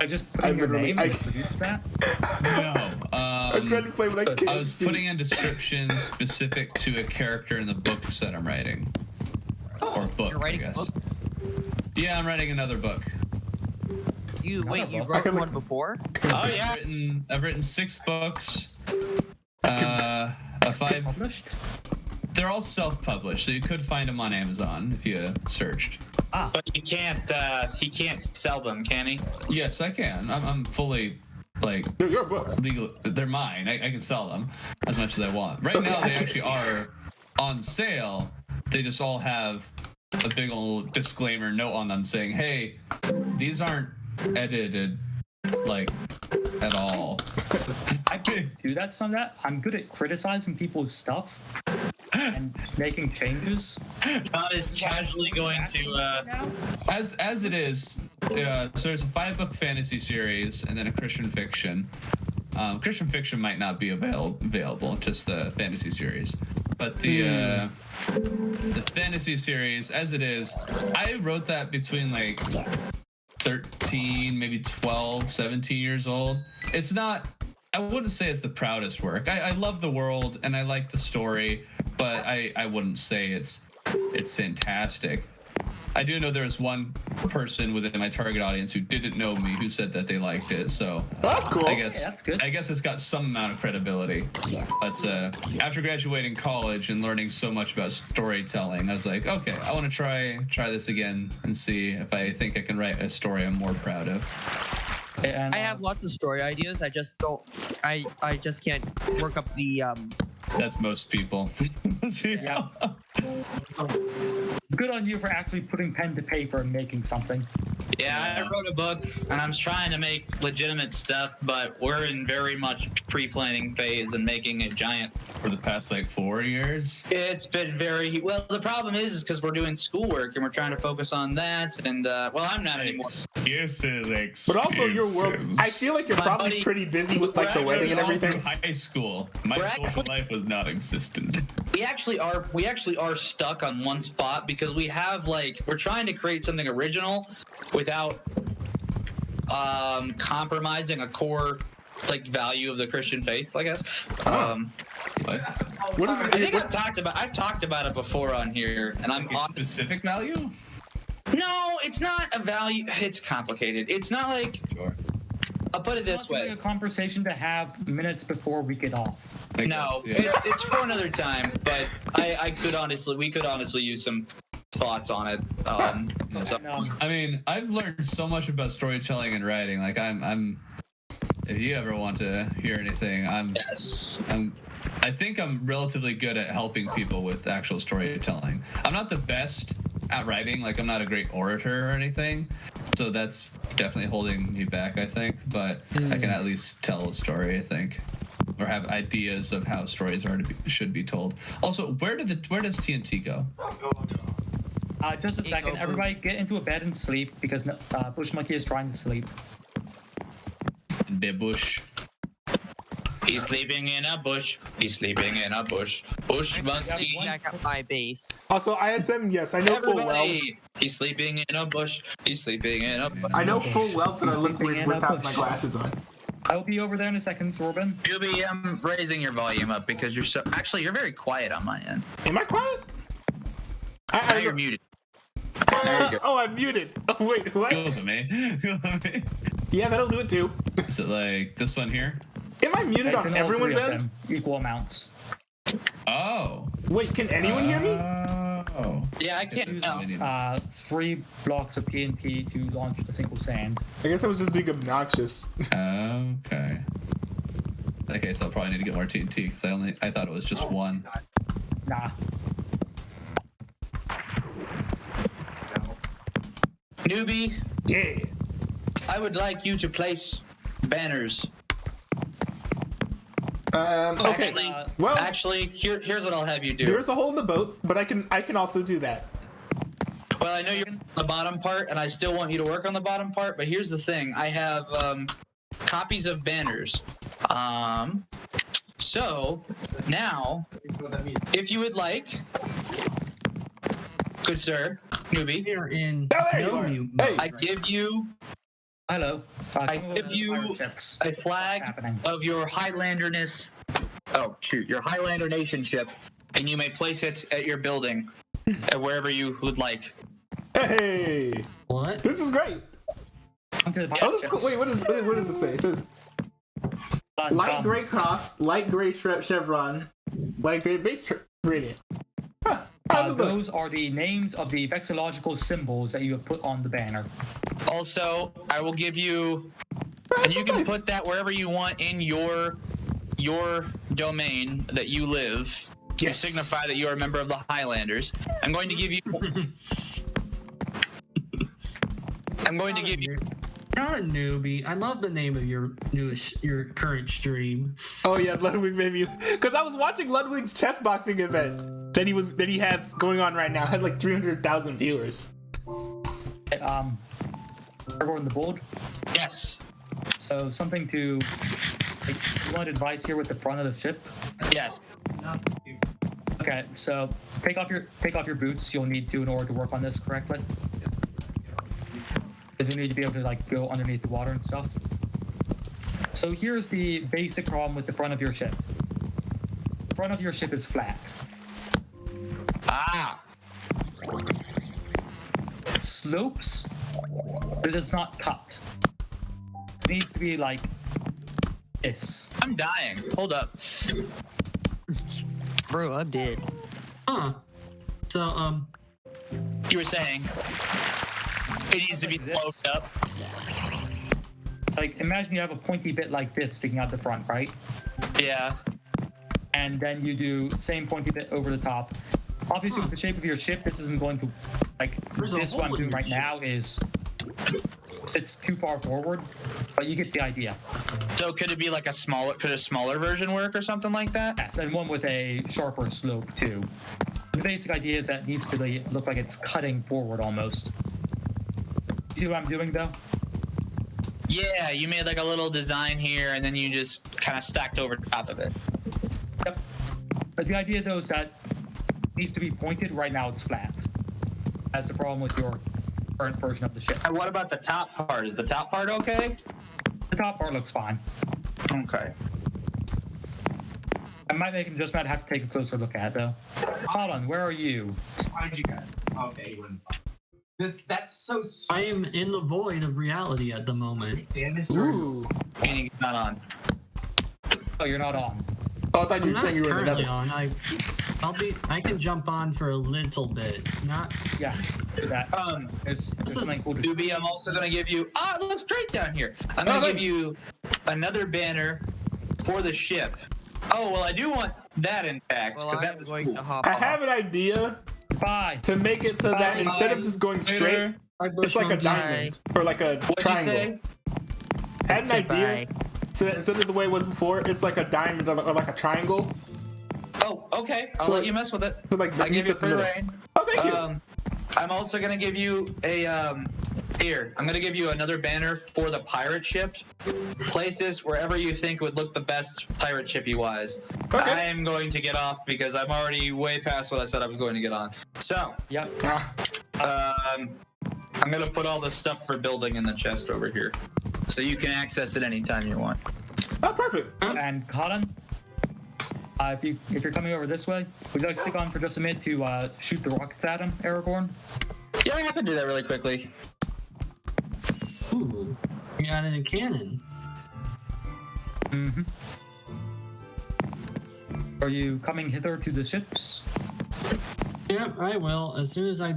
I just put in your name and produced that. No. I'm trying to play what I can't I was see. putting in descriptions specific to a character in the books that I'm writing. Or book, You're writing I a guess. book? Yeah, I'm writing another book. You book. wrote one before? Oh yeah. I've written 6 books. 5. Published? They're all self-published, so you could find them on Amazon if you searched. But he can't sell them, can he? Yes, I can. I'm fully like They're your books. legal. They're mine. I can sell them as much as I want. Right now, they actually are on sale. They just all have a big old disclaimer note on them saying, "Hey, these aren't edited like at all." I could do that. Some of that. I'm good at criticizing people's stuff and making changes. John is casually going to. As it is, so there's a 5-book fantasy series and then a Christian fiction. Christian fiction might not be available, just the fantasy series. But the fantasy series, as it is, I wrote that between like 13, maybe 12, 17 years old. It's not, I wouldn't say it's the proudest work. I love the world and I like the story, but I wouldn't say it's fantastic. I do know there's one person within my target audience who didn't know me who said that they liked it, so That's cool. I guess that's good. I guess it's got some amount of credibility. But after graduating college and learning so much about storytelling, I was like, okay, I want to try this again and see if I think I can write a story I'm more proud of. And, I have lots of story ideas. I just don't. I just can't work up the That's most people. Yeah. Good on you for actually putting pen to paper and making something. Yeah, I wrote a book and I'm trying to make legitimate stuff, but we're in very much pre-planning phase and making a giant. For the past like 4 years. It's been very well. The problem is because we're doing schoolwork and we're trying to focus on that. And well, I'm not anymore. Excuses. But also your world. I feel like you're My probably buddy- pretty busy with like the we're wedding and All through everything. high school, my We're social actually- life was not existent. We actually are stuck on one spot because we have we're trying to create something original without compromising a core value of the Christian faith, I guess. What? What is I it? think I've talked about it before on here, and I'm A specific value? no, it's not a value. It's complicated. It's not like Sure. I'll put it It's this not something way. a conversation to have minutes before we get off. I No, guess, yeah. it's for another time. But we could honestly use some thoughts on it. So And, I mean, I've learned so much about storytelling and writing. Like I'm if you ever want to hear anything, yes. I think I'm relatively good at helping people with actual storytelling. I'm not the best at writing, like I'm not a great orator or anything. So that's definitely holding me back, I think, but I can at least tell a story, I think. Or have ideas of how stories should be told. Also, where does TNT go? just a second, everybody get into a bed and sleep because Bush Monkey is trying to sleep. In the bush. He's sleeping in a bush. He's sleeping in a bush. Bush monkey. back up my base. Also, ISM, yes, I know full well. Everybody. He's sleeping in a bush. He's sleeping in a bush. I know full well that I look Sleeping weird in a without my bush. glasses on. I'll be over there in a second, Sorben. You'll be raising your volume up because you're you're very quiet on my end. Am I quiet? Now you're muted. There you go. Oh, I'm muted. Oh, wait, what? Feels at me. Yeah, that'll do it too. Is it like this one here? Am I muted It's on in all three everyone's of end? them, equal amounts. Oh. Wait, can anyone hear me? Oh. Yeah, I can't. Use No. 3 blocks of TNT to launch a single sand. I guess I was just being obnoxious. Okay. that case, I'll probably need to get more TNT because I thought it was just one. Nah. Newbie, Yeah. I would like you to place banners. Okay. Well, Actually, here's what I'll have you do. there's a hole in the boat, but I can also do that. Well, I know you're on the bottom part, and I still want you to work on the bottom part, but here's the thing. I have copies of banners. So, now, if you would like, good sir, newbie, We're in Oh, there you no are. mute Hey. mode, I give you Hello. I give you a flag happening? of your Highlanderness. Oh, shoot, your Highlander Nation ship, and you may place it at your building, wherever you would like. Hey, What? this is great. Oh, this is cool. Wait, what does it say? It says light gray cross, light gray chevron, light gray base gradient. Huh. How's it look? Those are the names of the vexillological symbols that you have put on the banner. Also, I will give you, and This you is can nice. put that wherever you want in your domain that you live to Yes. signify that you are a member of the Highlanders. I'm going to give you. You're not a newbie. I love the name of your current stream. Oh yeah, Ludwig made me because I was watching Ludwig's chess boxing event that he has going on right now. Had like 300,000 viewers. We're on the board. Yes. So something to like, you want advice here with the front of the ship? Yes. Okay, so take off your boots. You'll need to in order to work on this correctly. Because you need to be able to like go underneath the water and stuff. So here's the basic problem with the front of your ship. The front of your ship is flat. Ah. It slopes, but it does not cut. It needs to be like this. I'm dying. Hold up. Bro, I'm dead. Huh. So, You were saying it needs to be Like this. sloped up. Like imagine you have a pointy bit like this sticking out the front, right? Yeah. And then you do same pointy bit over the top. Obviously, with the shape of your ship, this isn't going to like There's a this. What I'm hole in doing your right ship. now is it's too far forward, but you get the idea. So could it be like could a smaller version work or something like that? Yes, and one with a sharper slope too. The basic idea is that it needs to look like it's cutting forward almost. See what I'm doing though? Yeah, you made like a little design here and then you just kind of stacked over top of it. Yep. But the idea though is that it needs to be pointed. Right now it's flat. That's the problem with your current version of the ship. And what about the top part? Is the top part okay? The top part looks fine. Okay. I might just might have to take a closer look at it though. Colin, where are you? How'd you guys? Okay, you wouldn't talk. That's so sweet. I am in the void of reality at the moment. Damage. Ooh. Meaning it's not on. Oh, you're not on. Oh, I thought you I'm were not saying you were in the currently nether. on. I can jump on for a little bit. Not. Yeah, do that. There's something cool to do. Doobie, I'm also gonna give you. Ah, it looks great down here. I'm gonna give you another banner for the ship. Oh well, I do want that intact Well, because I'm that was going cool. to hop I off. have an idea Bye. to make it so that Bye. instead of just going straight, it's like a diamond or like a What'd you triangle. say? I had an Say idea. bye. So that instead of the way it was before, it's like a diamond or like a triangle. Oh, okay. I'll So- let you mess with it. So like I give meets you at the free middle. reign. Oh, thank you. I'm also gonna give you a here. I'm gonna give you another banner for the pirate ship. Place this wherever you think would look the best pirate shippy wise. Okay. I am going to get off because I'm already way past what I said I was going to get on. So, Yep. Ah, I'm gonna put all the stuff for building in the chest over here, so you can access it anytime you want. oh, perfect. And Colin, if you're coming over this way, would you like to stick on for just a minute to shoot the rockets at him, Aragorn? Yeah, I can do that really quickly. Ooh. You got it in cannon. Mm-hmm. Are you coming hither to the ships? Yep, I will. As soon as I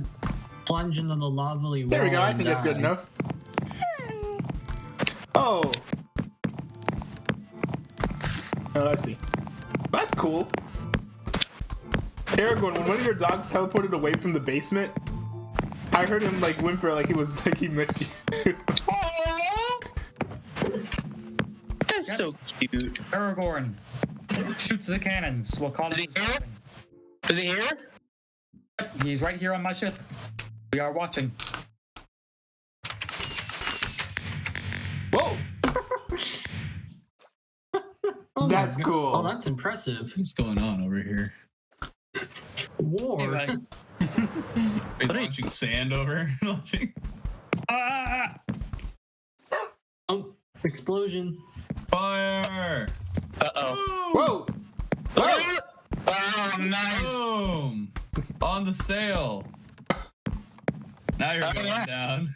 plunge into the lovely There we go. wall I and think that's good die. enough. Oh. Oh, I see. That's cool. Aragorn, when one of your dogs teleported away from the basement, I heard him like whimper like he was like he missed you. That's so cute. Aragorn, shoot the cannons. We'll call Is it. he here? Is he here? He's right here on my ship. We are watching. Whoa! That's cool. Oh, that's impressive. What's going on over here? War. Anyway. Are you launching sand over? Launching- Oh, explosion. Fire! Uh-oh. Whoa! Whoa! Oh, nice. Boom! On the sail. Now you're going yeah. down.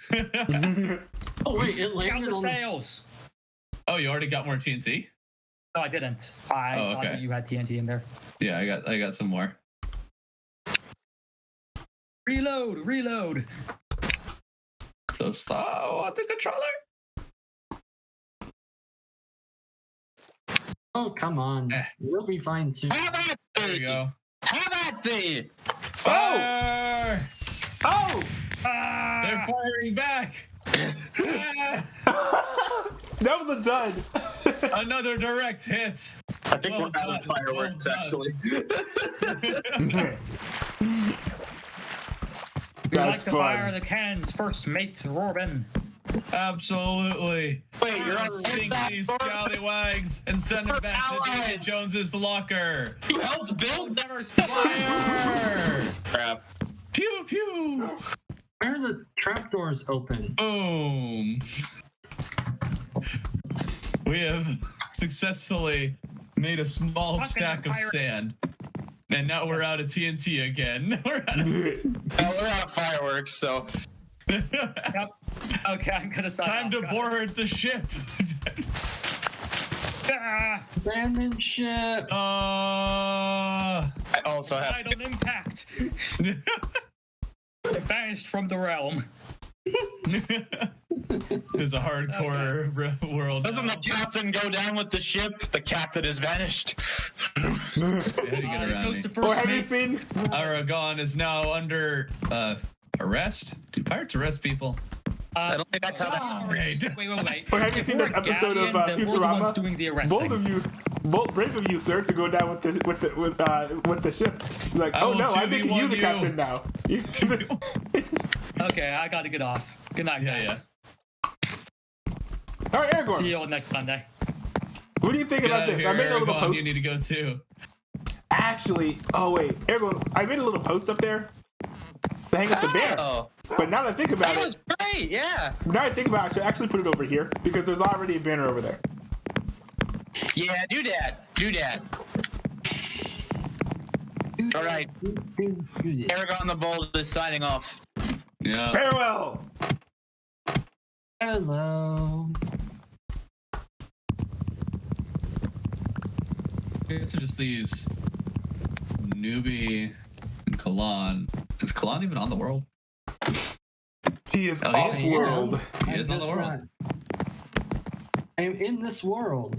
Oh wait, it Count landed the on sails. Oh, you already got more TNT? No, I didn't. I Oh, thought okay. that you had TNT in there. Yeah, I got some more. Reload. So slow on the controller. Oh, come on. Eh. We'll be fine soon. How about There we thee? go. How about thee? Fire! Oh! They're firing back. Ah! That was a dud. Another direct hit. I think Well we're out of done. fireworks, Well actually. We like That's to fun. fire the cannons first, mate Robin. Absolutely. Wait, you're on Stinky scallywags and send them back to David allies. Jones's locker. You helped build? Never stop. Fire! Crap. Pew pew. Where are the trapdoors open? Boom. We have successfully made a small Fucking stack of pirate. sand. And now we're out of TNT again. We're out of... Well, we're out of fireworks, so. Yep. Okay, I'm gonna sign Time off, to guys. board the ship. Ah, Abandoned ship. I also have. tidal impact. Vanished from the realm. It's a hardcore world. Doesn't the captain go down with the ship? The captain has vanished. How do you get It around goes me? to Or first have you mate. seen? Aragon is now under arrest. Do pirates arrest people? I don't think that's how that works. Wait. Or have you seen that episode of Futurama? Doing the Both arresting. of you, brave of you, sir, to go down with the ship. Like, I oh will no, I'm making you 2v1 the you. captain now. Okay, I gotta get off. Good night, Yeah, guys. All right, See Aragorn. you all next Sunday. What do you think Get about out of this? here, I made a little Aragon. post. You need to go too. Actually, oh wait, Aragorn, I made a little post up there to hang up the banner. Oh, But now that I think about that it, was great, yeah. now I think about it, I should actually put it over here because there's already a banner over there. Yeah, do that. Do that. All right, Aragon the Bold is signing off. Yeah. Farewell. Hello. These are just these newbie and Kalan. Is Kalan even on the world? He is Oh, he off is. world. He is on the guess world. I am in this world.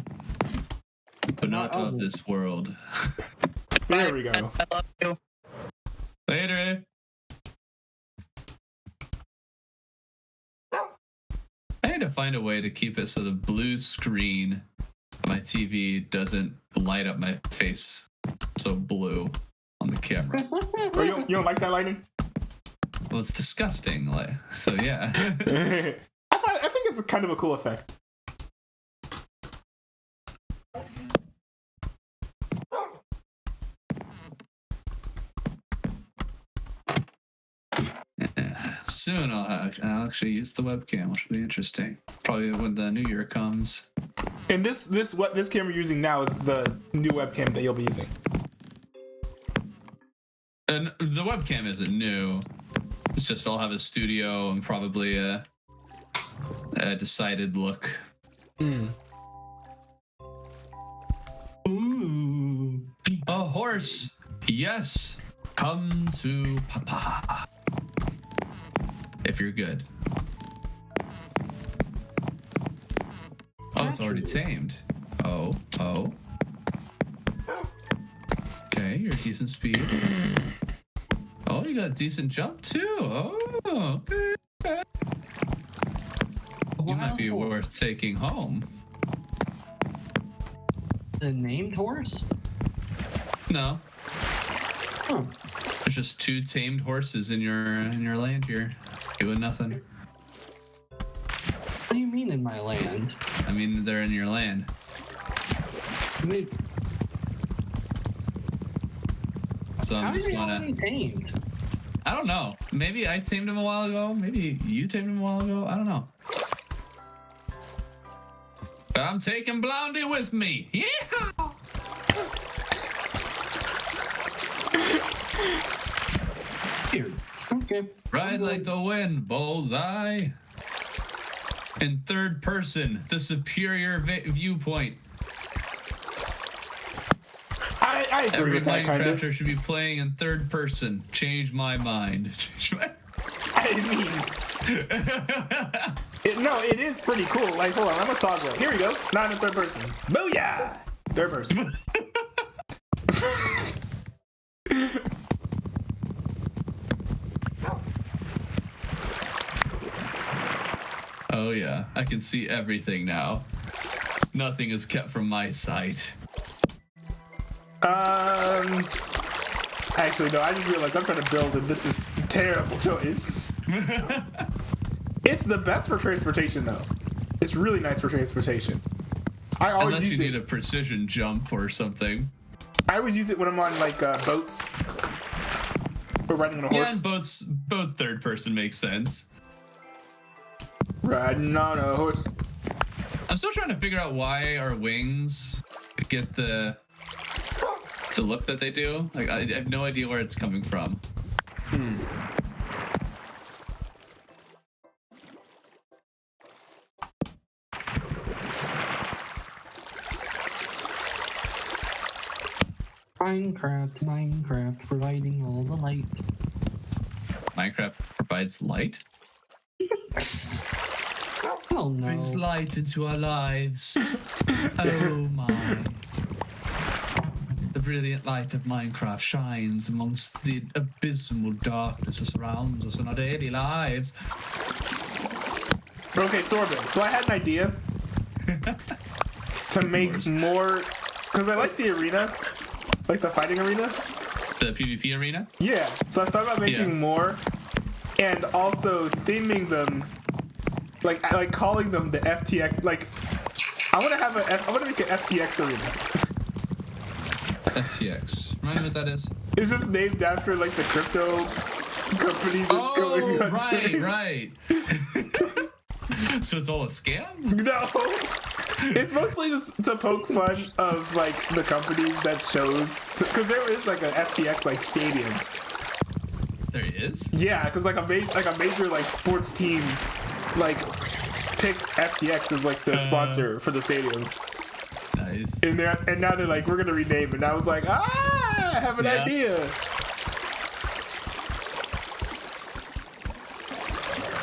But not Not of of this world. There we go. I love you. Later. I need to find a way to keep it so the blue screen of my TV doesn't light up my face so blue on the camera. Or you don't like that lighting? Well, it's disgusting. Like, so yeah. I think it's kind of a cool effect. Soon I'll actually use the webcam, which will be interesting. Probably when the new year comes. And this camera you're using now is the new webcam that you'll be using. And the webcam isn't new. It's just I'll have a studio and probably a decided look. Ooh. A horse. Yes. Come to Papa. If you're good. Oh, it's already tamed. Oh. Okay, you're decent speed. Oh, you got decent jump too. Oh, okay. You might be worth taking home. The named horse? No, Huh. there's just 2 tamed horses in your land here, doing nothing. What do you mean in my land? I mean, they're in your land. I mean, So how I'm do just you wanna. have any tamed? I don't know. Maybe I tamed him a while ago. Maybe you tamed him a while ago. I don't know. But I'm taking Blondie with me. Yeah. Weird. Okay. Ride like the wind, bullseye. In third person, the superior viewpoint. I agree Every with that kind of. Minecrafter should be playing in third person. Change my mind. I mean, it is pretty cool. Like, hold on, I'm gonna toggle it. Here we go. Not in third person. Booyah! Third person. Oh yeah, I can see everything now. Nothing is kept from my sight. Actually, no, I just realized I'm trying to build and this is a terrible choice. It's the best for transportation, though. It's really nice for transportation. I always Unless you use need it. a precision jump or something. I always use it when I'm on like boats or riding on a Yeah, horse. and boats third person makes sense. Riding on a horse. I'm still trying to figure out why our wings get the look that they do. Like I have no idea where it's coming from. Minecraft, providing all the light. Minecraft provides light. Oh no. Brings light into our lives. Oh my. The brilliant light of Minecraft shines amongst the abysmal darkness that surrounds us in our daily lives. Okay, Thorben. So I had an idea to make course. more, because I like the arena, like the fighting arena. The PvP arena? Yeah. So I thought about making Yeah. more, and also theming them, like calling them the FTX. Like, I want to make an FTX arena. FTX. Remind me what that is? It's just named after like the crypto company that's going on. right. So it's all a scam? No. It's mostly just to poke fun of like the companies that chose, because there is like an FTX like stadium. There is? Yeah, because like a major like sports team like picked FTX as like the sponsor for the stadium, Nice. and now they're like, we're gonna rename it. And I was like, I have an Yeah. idea.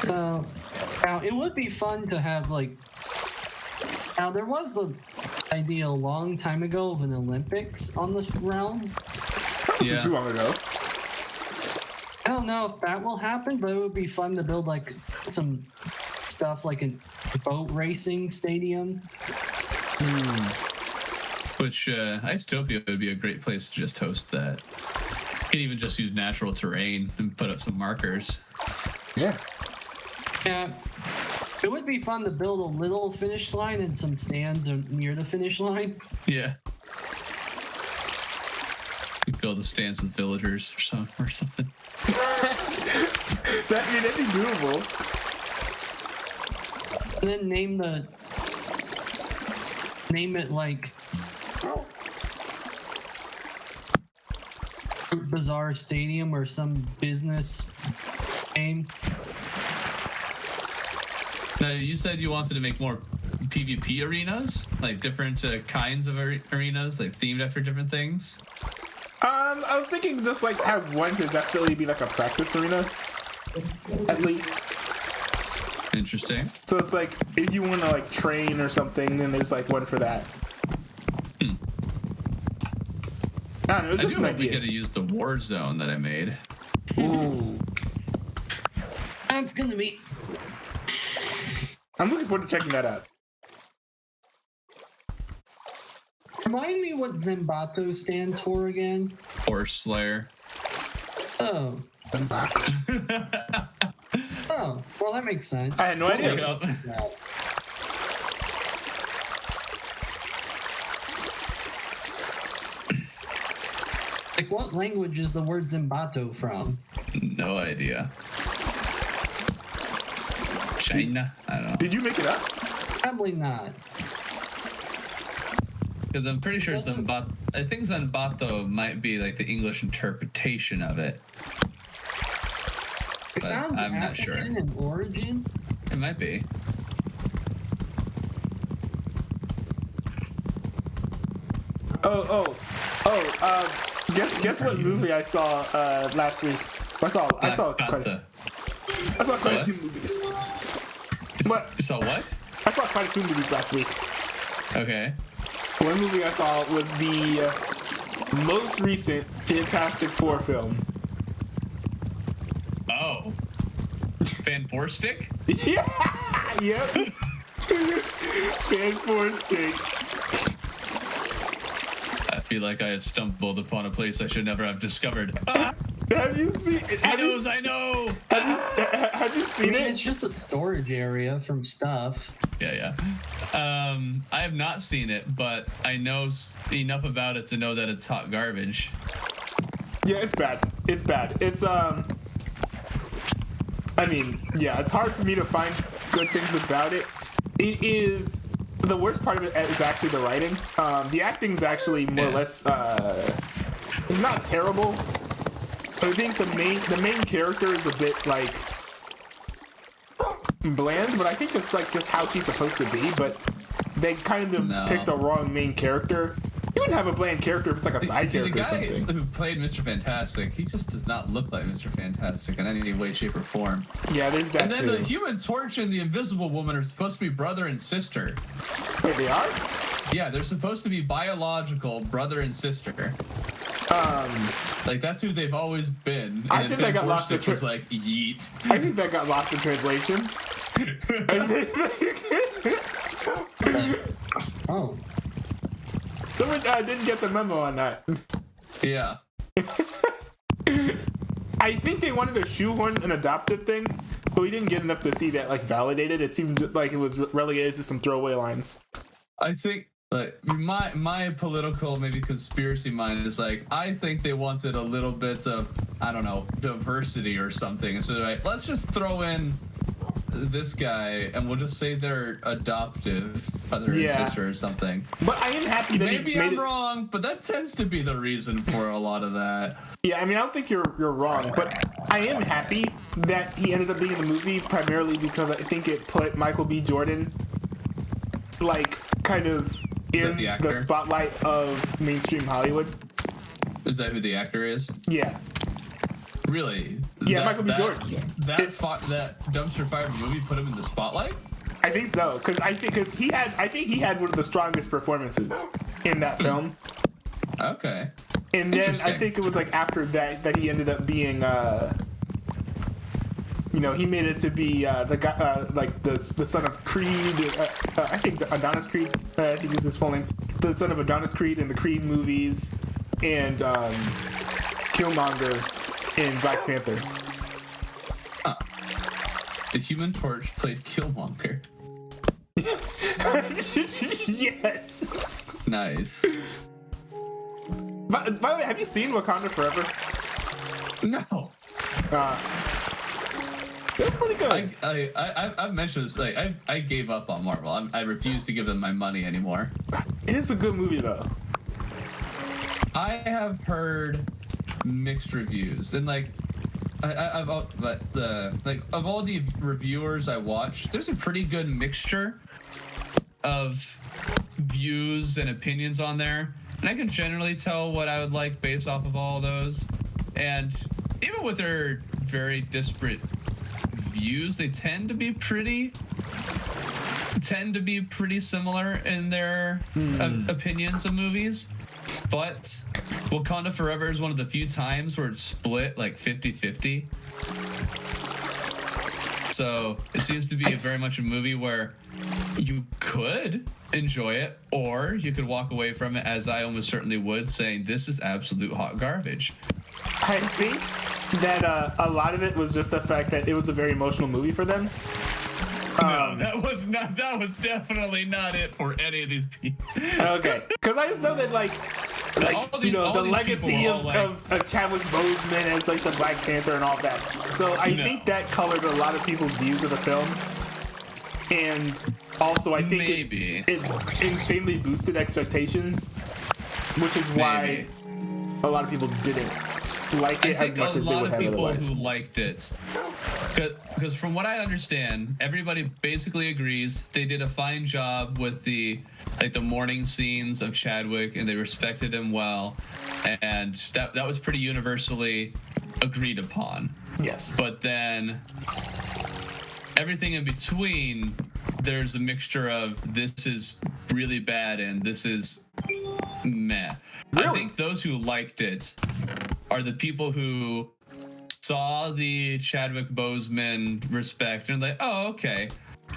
So, now it would be fun to have like. Now there was the idea a long time ago of an Olympics on this realm. Wasn't too long ago. I don't know if that will happen, but it would be fun to build like some stuff like a boat racing stadium. Which, Isotopia would be a great place to just host that. You could even just use natural terrain and put up some markers. Yeah. Yeah, it would be fun to build a little finish line and some stands near the finish line. Yeah. You fill the stands with villagers or something. That'd be doable. And then name it like Bazaar Stadium or some business name. Now, you said you wanted to make more PvP arenas? Like different kinds of arenas, like themed after different things? I was thinking just like have one to definitely be like a practice arena, at least. Interesting. So it's like if you want to like train or something, then there's like one for that. I don't know, it's I just do an hope we idea. get to use the war zone that I made. Ooh. That's gonna be. I'm looking forward to checking that out. Remind me what Zimbato stands for again. Horse Slayer. Oh. Oh, well, that makes sense. I had no idea. Yep. Like, what language is the word Zimbato from? No idea. China? I don't know. Did you make it up? Probably not. Because I'm pretty sure Zambato. I think Zambato might be like the English interpretation of it. It sounds I'm not sure. African in origin. It might be. Guess what movie I saw last week? I saw quite a few movies. What? So what? I saw quite a few movies last week. Okay. One movie I saw was the most recent Fantastic Four film. Oh. Fan Four Stick? Yeah. Yep. Fantastic. I feel like I have stumbled upon a place I should never have discovered. Ah, Have you seen? I know. Have you I seen mean, it? it's just a storage area from stuff. Yeah. I have not seen it, but I know enough about it to know that it's hot garbage. Yeah, it's bad. It's bad. It's I mean, yeah, it's hard for me to find good things about it. It is the worst part of it is actually the writing. The acting is actually more or less it's not terrible. I think the main character is a bit like bland, but I think it's like just how she's supposed to be. But they kind of picked the wrong main character. You wouldn't have a bland character if it's like a side See, the character or guy something. who played Mr. Fantastic, he just does not look like Mr. Fantastic in any way, shape, or form. Yeah, there's that And then too. the Human Torch and the Invisible Woman are supposed to be brother and sister. Wait, they are? Yeah, they're supposed to be biological brother and sister. Like that's who they've always been. And I think that got lost in was like yeet. I think that got lost in translation. Oh. Someone didn't get the memo on that. Yeah. I think they wanted to shoehorn an adoptive thing, but we didn't get enough to see that like validated. It seemed like it was relegated to some throwaway lines. I think like my political maybe conspiracy mind is like I think they wanted a little bit of I don't know diversity or something. So they're like, let's just throw in this guy and we'll just say they're adoptive brother and sister or something. But I am happy that Maybe he made I'm wrong, but that tends to be the reason for a lot of that. Yeah, I mean, I don't think you're wrong, but I am happy that he ended up being in the movie primarily because I think it put Michael B. Jordan like kind of in the spotlight of mainstream Hollywood. Is that who the actor is? Yeah. Really? Yeah, Michael B. Jordan. That dumpster fire movie put him in the spotlight? I think so, because I think he had one of the strongest performances in that film. Okay. And then I think it was like after that he ended up being he made it to be the guy like the son of Creed. I think Adonis Creed. I think is his full name. The son of Adonis Creed in the Creed movies, and Killmonger in Black Panther. The Human Torch played Killmonger. Yes. Nice. By the way, have you seen Wakanda Forever? No. It's pretty good. I've mentioned this. Like I gave up on Marvel. I refuse to give them my money anymore. It is a good movie though. I have heard mixed reviews, and like of all the reviewers I watch, there's a pretty good mixture of views and opinions on there, and I can generally tell what I would like based off of all of those. And even with their very disparate views, they tend to be pretty similar in their opinions of movies. But Wakanda Forever is one of the few times where it's split like 50-50. So it seems to be very much a movie where you could enjoy it, or you could walk away from it, as I almost certainly would, saying this is absolute hot garbage. I think that a lot of it was just the fact that it was a very emotional movie for them. No, that was definitely not it for any of these people. Okay, because I just know that like the legacy of Chadwick Boseman as like the Black Panther and all that. So I think that colored a lot of people's views of the film, and also I think it insanely boosted expectations, which is why a lot of people didn't like it as much as they would have otherwise. A lot of people who liked it, because from what I understand, everybody basically agrees they did a fine job with the morning scenes of Chadwick, and they respected him well, and that was pretty universally agreed upon. Yes. But then everything in between, there's a mixture of this is really bad and this is meh. Really? I think those who liked it are the people who saw the Chadwick Boseman respect and like, oh, okay.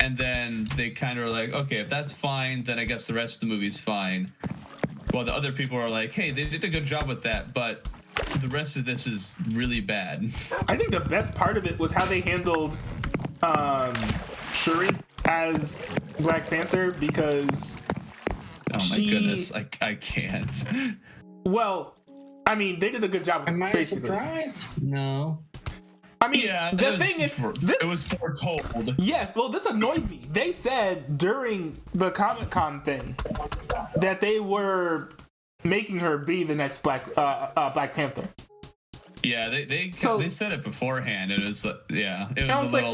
And then they kind of are like, okay, if that's fine, then I guess the rest of the movie's fine. While the other people are like, hey, they did a good job with that, but the rest of this is really bad. I think the best part of it was how they handled Shuri as Black Panther, because oh my goodness, I can't. Well, I mean, they did a good job. Am I basically. surprised? No. I mean, the thing is, it was foretold. Yes, well, this annoyed me. They said during the Comic-Con thing that they were making her be the next Black Panther. Yeah, they said it beforehand. It was like,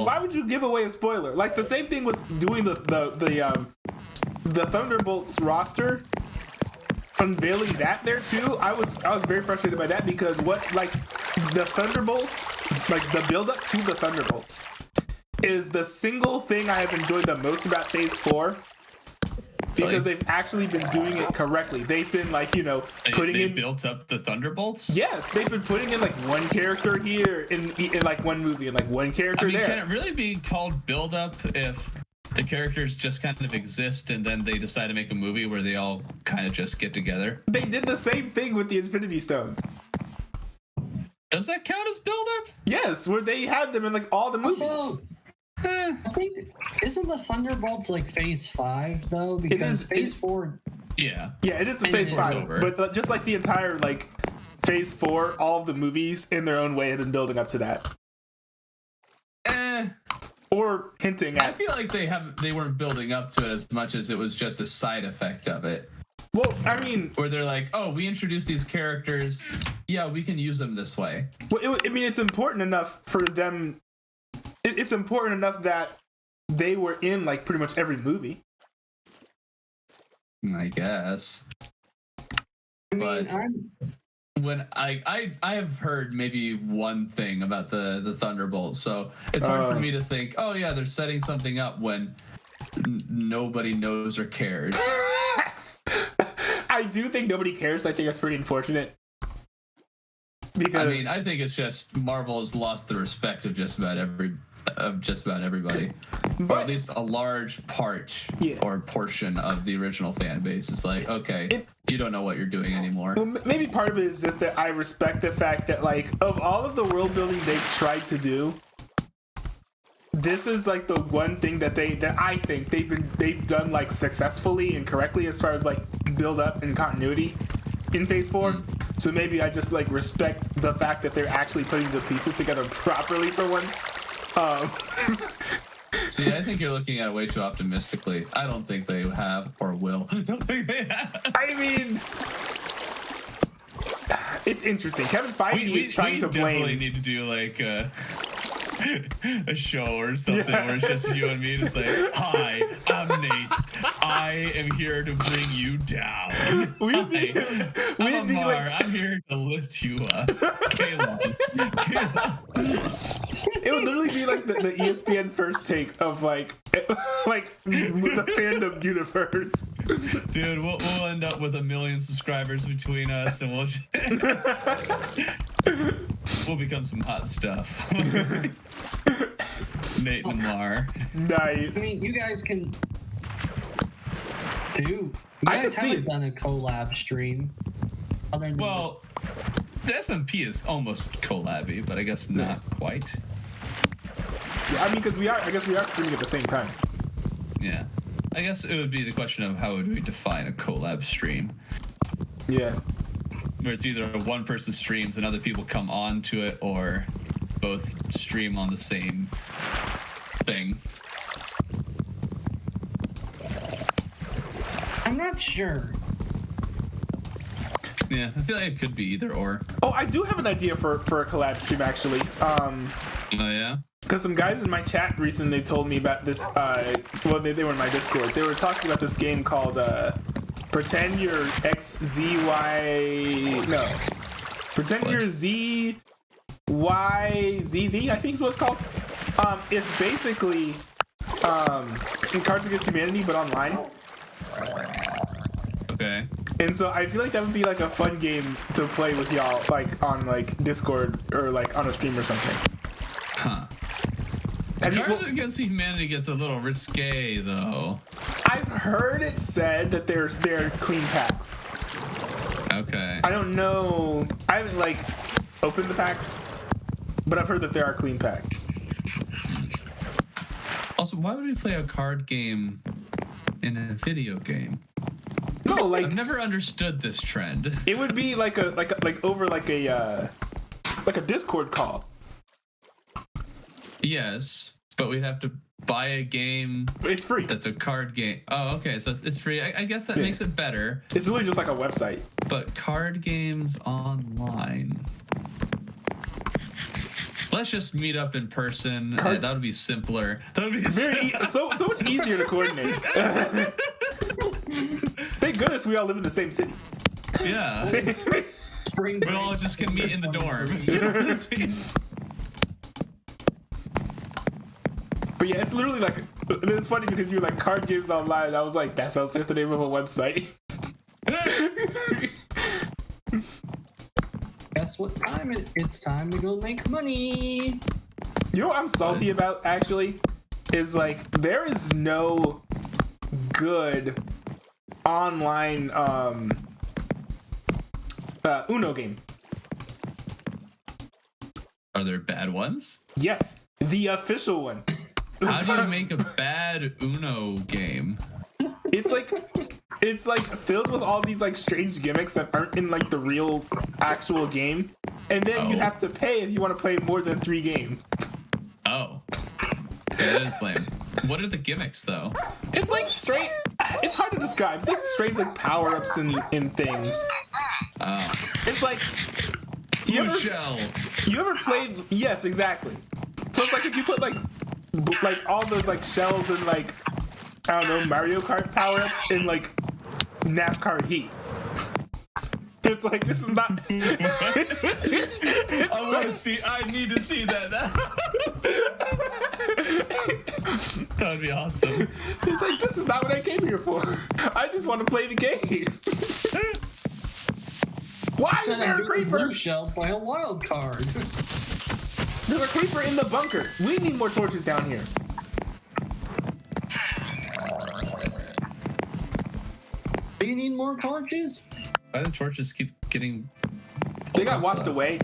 why would you give away a spoiler? Like the same thing with doing the Thunderbolts roster, unveiling that there too. I was very frustrated by that, because the Thunderbolts, like the build up to the Thunderbolts, is the single thing I have enjoyed the most about Phase 4. Because they've actually been doing it correctly. They've been they built up the Thunderbolts. Yes, they've been putting in like one character here in like one movie and like one character there. Can it really be called build up if the characters just kind of exist and then they decide to make a movie where they all kind of just get together? They did the same thing with the Infinity Stone. Does that count as build up? Yes, where they had them in like all the movies. Also, I think, isn't the Thunderbolts like Phase 5 though? Because Phase 4. Yeah. Yeah, it is a Phase 5, but just like the entire like Phase 4, all of the movies in their own way have been building up to that. Or hinting at. I feel like they weren't building up to it as much as it was just a side effect of it. Well, I mean, where they're like, oh, we introduced these characters. Yeah, we can use them this way. Well, it's important enough for them. It's important enough that they were in like pretty much every movie. I guess. When I have heard maybe one thing about the Thunderbolts, so it's hard for me to think, oh yeah, they're setting something up when nobody knows or cares. I do think nobody cares. I think that's pretty unfortunate. Because I think it's just Marvel has lost the respect of just about everybody, or at least a large part or portion of the original fan base. It's like, okay, you don't know what you're doing anymore. Well, maybe part of it is just that I respect the fact that, like, of all of the world building they've tried to do, this is like the one thing that I think they've done like successfully and correctly as far as like build up and continuity in Phase 4. So maybe I just like respect the fact that they're actually putting the pieces together properly for once. See, I think you're looking at it way too optimistically. I don't think they have or will. Don't think they have. I mean, it's interesting. Kevin Feige is trying to blame. We definitely need to do like a show or something where it's just you and me to say, hi, I'm Nate. I am here to bring you down. I'm Amar. I'm here to lift you up. Caleb. It would literally be like the ESPN first take of like like the fandom universe. Dude, we'll end up with 1 million subscribers between us, and we'll become some hot stuff. Nate and Lamar. Nice. I mean, you guys can do. You I can guys see haven't it. done a collab stream. Other than Well, the SMP is almost collab-y, but I guess not quite. Yeah, I mean, because I guess we are streaming at the same time. Yeah. I guess it would be the question of how would we define a collab stream? Yeah. Where it's either one person streams and other people come on to it, or both stream on the same thing. I'm not sure. Yeah, I feel like it could be either or. Oh, I do have an idea for a collab stream actually. Oh yeah? Because some guys in my chat recently told me about this. Well, they were in my Discord. They were talking about this game called Pretend You're XZY. No. Pretend What? You're ZYZZ, I think is what it's called. It's basically in Cards Against Humanity, but online. Okay. And so I feel like that would be like a fun game to play with y'all, like on like Discord or like on a stream or something. Huh. Have you- Cards Against Humanity gets a little risque, though. I've heard it said that they're clean packs. Okay. I don't know. I haven't like opened the packs, but I've heard that there are clean packs. Also, why would we play a card game in a video game? No, like I've never understood this trend. it would be like over like a Discord call. Yes, but we'd have to buy a game It's free. that's a card game. Oh, okay, so it's free. I guess that Yeah. makes it better. It's really just like a website. But card games online. Let's just meet up in person. Card- That would be simpler. That would be So much easier to coordinate. Thank goodness we all live in the same city. yeah. Spring We all just can meet in the dorm. But yeah, it's literally like it's funny because you're like card games online. I was like, that sounds like the name of a website. Guess what time it's time to go make money. You know what I'm salty about actually is like there is no good online Uno game. Are there bad ones? Yes, the official one. How do you make a bad Uno game? It's like filled with all these like strange gimmicks that aren't in like the real actual game, and then you Oh. have to pay if you want to play more than 3 games. Oh. Yeah, that is lame. What are the gimmicks, though? It's like straight. It's hard to describe. It's like strange like power ups and things. Oh. It's like you Blue ever, shell. you ever played? Yes, exactly. So it's like if you put like all those like shells and like I don't know Mario Kart power ups in like NASCAR Heat. It's like this is not. It's I want to like- see. I need to see that now. That would be awesome. It's like this is not what I came here for. I just want to play the game. Why is Instead there of a being creeper? blue shelled by a wild card. There's a creeper in the bunker. We need more torches down here. Do you need more torches? Why do the torches keep getting? They got washed away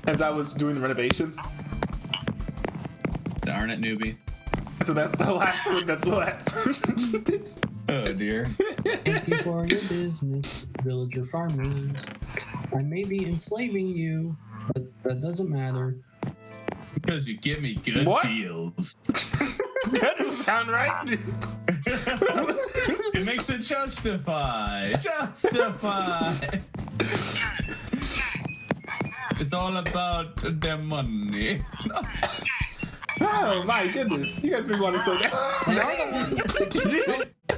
as I was doing the renovations. Darn it, newbie. So that's the last one that's left. Oh dear. Thank you for your business, villager farmers. I may be enslaving you, but that doesn't matter. Because you give me good What? deals. That doesn't sound right. It makes it justify. Justify. It's all about the money. Oh my goodness. You guys been wanting to slow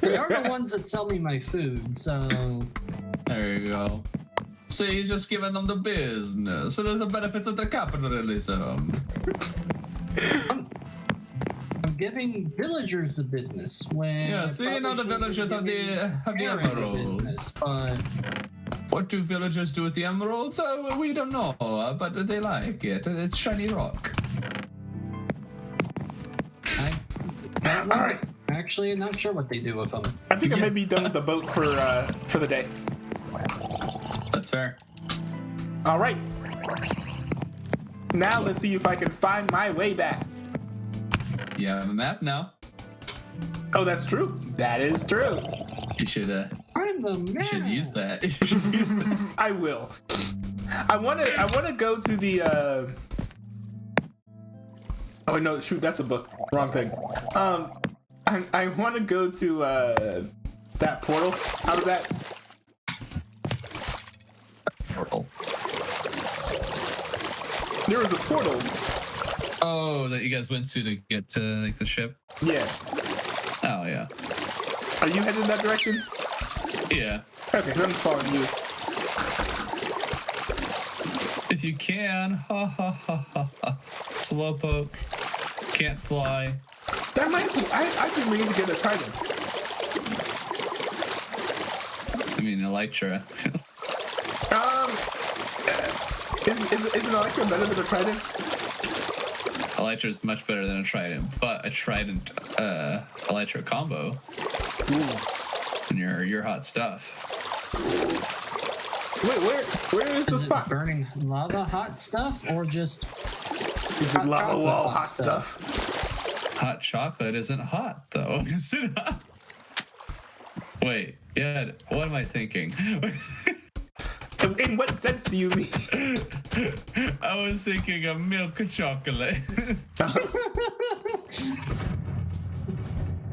They down. are the ones that sell me my food, so There you go. See, he's just giving them the business. So there's the benefits of the capitalism. I'm giving villagers the business when Yeah, see, you know, the probably villagers have giving the Aaron emeralds. business, but What do villagers do with the emeralds? We don't know, but they like it. It's shiny rock. I don't know. All right. Actually, I'm not sure what they do with them. I think I may be done with the boat for the day. That's fair. All right. Now let's see if I can find my way back. You have a map now. Oh, that's true. That is true. You should I'm the man. you should use that. I will. I wanna go to the. Oh no! Shoot, that's a book. Wrong thing. I want to go to that portal. How does that? Portal. There was a portal. Oh, that you guys went to get to like the ship. Yeah. Oh yeah. Are you headed in that direction? Yeah. Okay, I'm following you. If you can, ha ha ha ha ha. Slowpoke can't fly. That reminds me. I've been meaning to get a trident. I mean, Elytra. Is an Electro better than a trident? Elytra is much better than a trident, but a trident Elytra combo. Ooh. And your hot stuff. Wait, where is the Is it spot? burning lava hot stuff or just Is it hot lava chocolate wall hot hot stuff? Hot chocolate isn't hot though. Is it hot? Wait, yeah. What am I thinking? In what sense do you mean? I was thinking of milk chocolate.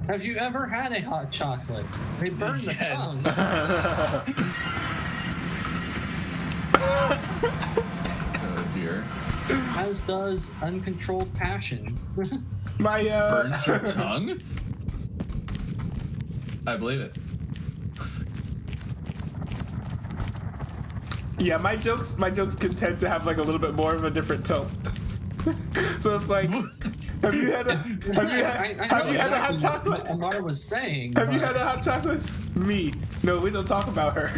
Have you ever had a hot chocolate? They burn the Yes. tongue. Oh dear. As does uncontrolled passion. My Burns your tongue? I believe it. yeah, my jokes can tend to have like a little bit more of a different tone. So it's like, have you had a hot chocolate? What Amar was saying. Have you but- had a hot chocolate? Me. No, we don't talk about her.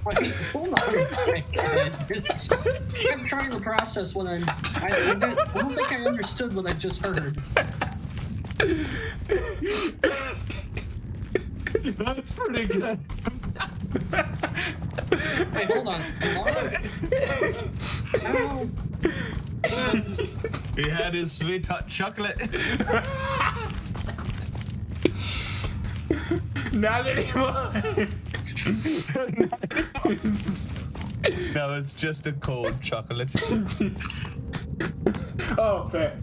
Wait, hold on a second. I'm trying to process what I don't think I understood what I just heard. That's pretty good. Hey, hold on. Amar? Ow. He had his sweet hot chocolate. Not anymore. No, it's just a cold chocolate. Oh, fair.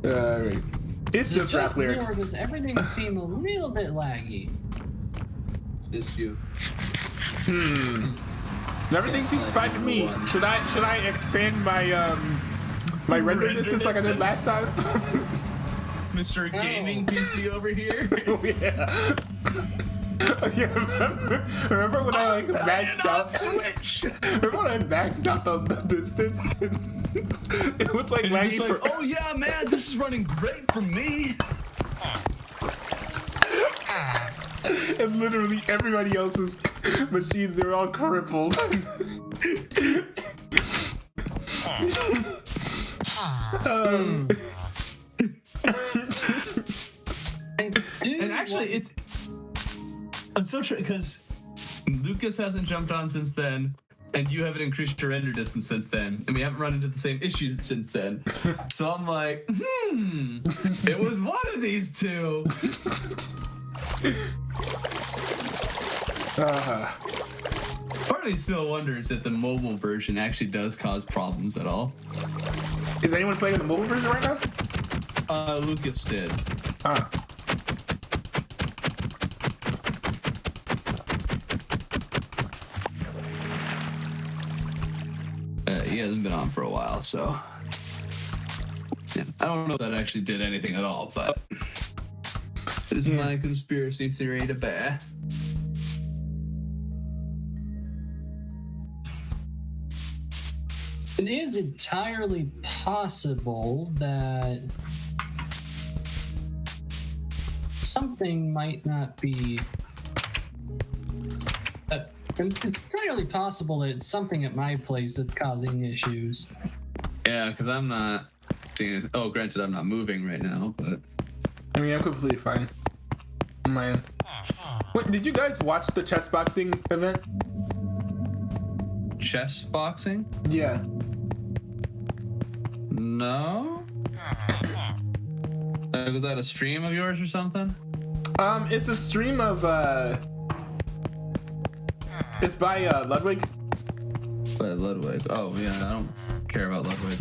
Alright. It's just rap me, lyrics. or does everything seem a little bit laggy? Just you. Everything seems fine to me. Should I expand my my render distance like I did last time? Mr. Gaming PC over here. Oh, yeah. Oh, yeah, remember when I like maxed out? Switch. Remember when I maxed out the distance? It was like And you're lagging just like, for. oh yeah, man, this is running great for me. And literally everybody else's machines, they're all crippled. And actually, I'm so sure because Lucas hasn't jumped on since then, and you haven't increased your render distance since then, and we haven't run into the same issues since then. So I'm like, it was one of these two. Part of me still wonders if the mobile version actually does cause problems at all. Is anyone playing the mobile version right now? Lucas did. Ah. He hasn't been on for a while, so yeah, I don't know if that actually did anything at all, but it's my conspiracy theory to bear. It is entirely possible that something might not be. It's entirely possible that it's something at my place that's causing issues. Yeah, because I'm not seeing it. Oh, granted, I'm not moving right now, but I mean, I'm completely fine. Man. Wait, did you guys watch the chess boxing event? chess boxing? Yeah. No. Was that a stream of yours or something? It's a stream of it's by Ludwig. By Ludwig. Oh yeah, I don't care about Ludwig.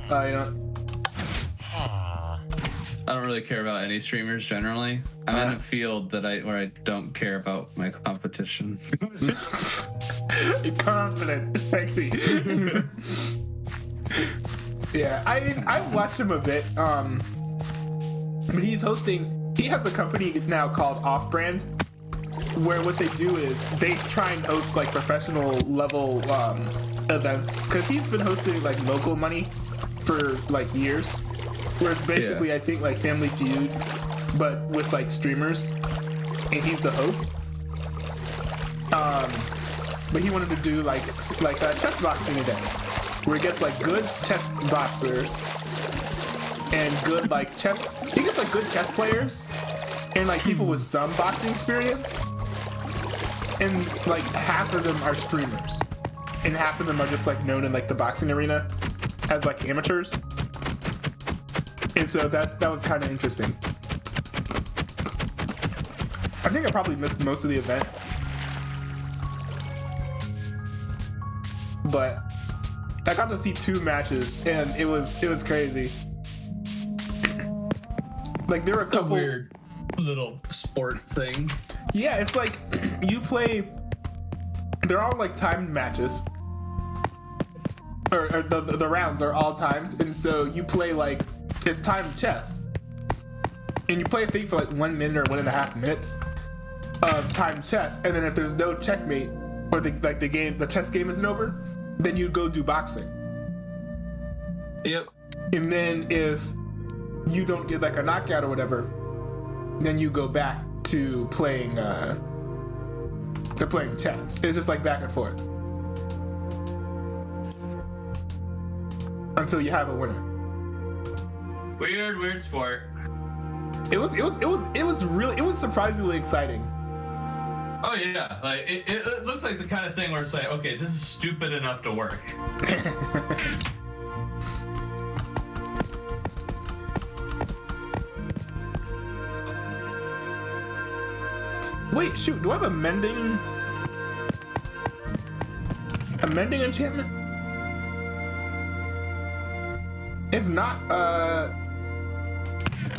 You know. I don't really care about any streamers generally. I'm in a field where I don't care about my competition. Confident, sexy. Yeah, I mean, I've watched him a bit. But he has a company now called Off Brand, where what they do is they try and host like professional level events, because he's been hosting like local money for like years, where it's basically, yeah, I think like Family Feud but with like streamers, and he's the host. But he wanted to do like a chess boxing event where he gets like good chess boxers and good like chess. He gets like good chess players and like people with some boxing experience, and like half of them are streamers, and half of them are just like known in like the boxing arena as like amateurs. And so that was kind of interesting. I think I probably missed most of the event, but I got to see 2 matches, and it was crazy. Like there were a couple weird little sport thing. Yeah, it's like you play. They're all like timed matches, or the rounds are all timed, and so you play like it's timed chess, and you play a thing for like 1 minute or 1.5 minutes of timed chess, and then if there's no checkmate or the chess game isn't over, then you go do boxing. Yep. And then if you don't get like a knockout or whatever, then you go back to playing chess. It's just like back and forth until you have a winner. Weird sport. It was surprisingly exciting. Oh yeah, like it looks like the kind of thing where it's like, okay, this is stupid enough to work. Wait, shoot, do I have a mending enchantment? If not,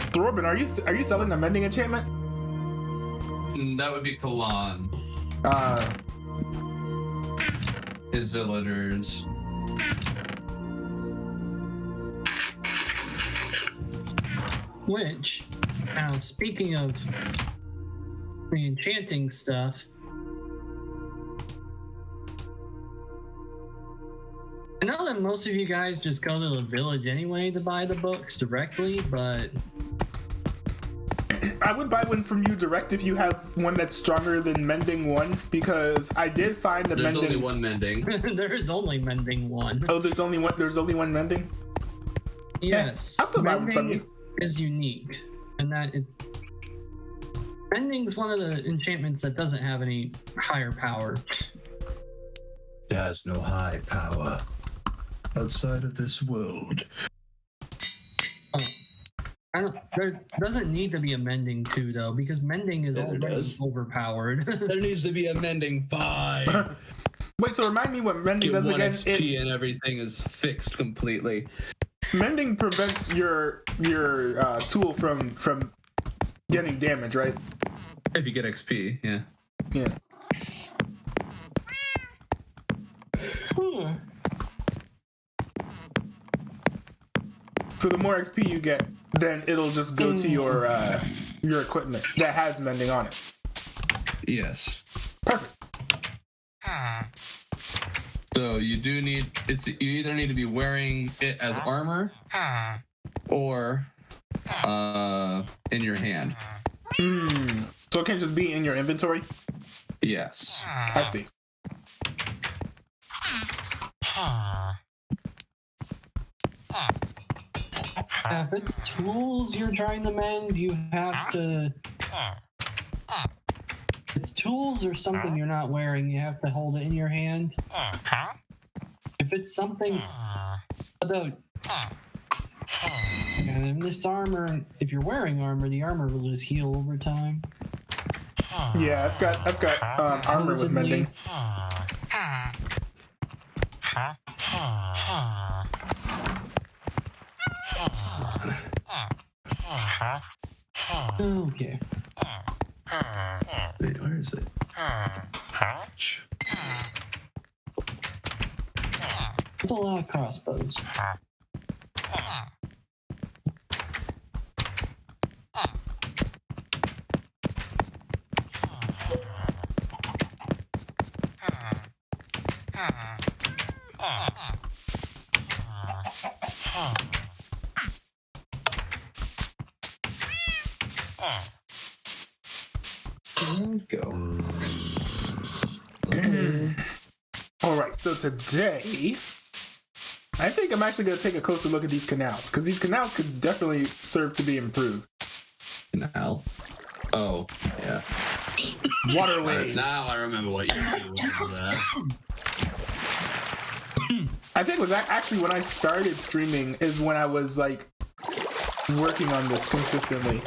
Thorben, are you selling a mending enchantment? That would be Kalan. His villagers. Which, now speaking of the enchanting stuff, I know that most of you guys just go to the village anyway to buy the books directly, but I would buy one from you direct if you have one that's stronger than Mending 1, because I did find the There's Mending... only one mending. there is only Mending 1. Oh, there's only one Mending? Yes. I'll still buy one from Mending you. is unique, and that Mending is one of the enchantments that doesn't have any higher power. It has no high power outside of this world. There doesn't need to be a Mending 2 though, because Mending is already overpowered. There needs to be a mending 5. Wait, so remind me what Mending Get does 1 again. XP and everything is fixed completely. Mending prevents your tool from getting damage, right? If you get XP, yeah. Yeah. So the more XP you get, then it'll just go to your equipment that has mending on it. Yes. Perfect. So you do need you either need to be wearing it as armor or in your hand. So it can't just be in your inventory? Yes. I see. If it's tools you're trying to mend, you have to. If it's tools or something you're not wearing, you have to hold it in your hand. If it's something. Although. And if it's armor, if you're wearing armor, the armor will just heal over time. Yeah, I've got armor with mending. Okay. Wait, where is it? There's a lot of crossbows. Go. All right, so today, I think I'm actually going to take a closer look at these canals, because these canals could definitely serve to be improved. Canal. Oh, yeah. Waterways. Now I remember what you do with that. I think it was actually when I started streaming is when I was like working on this consistently.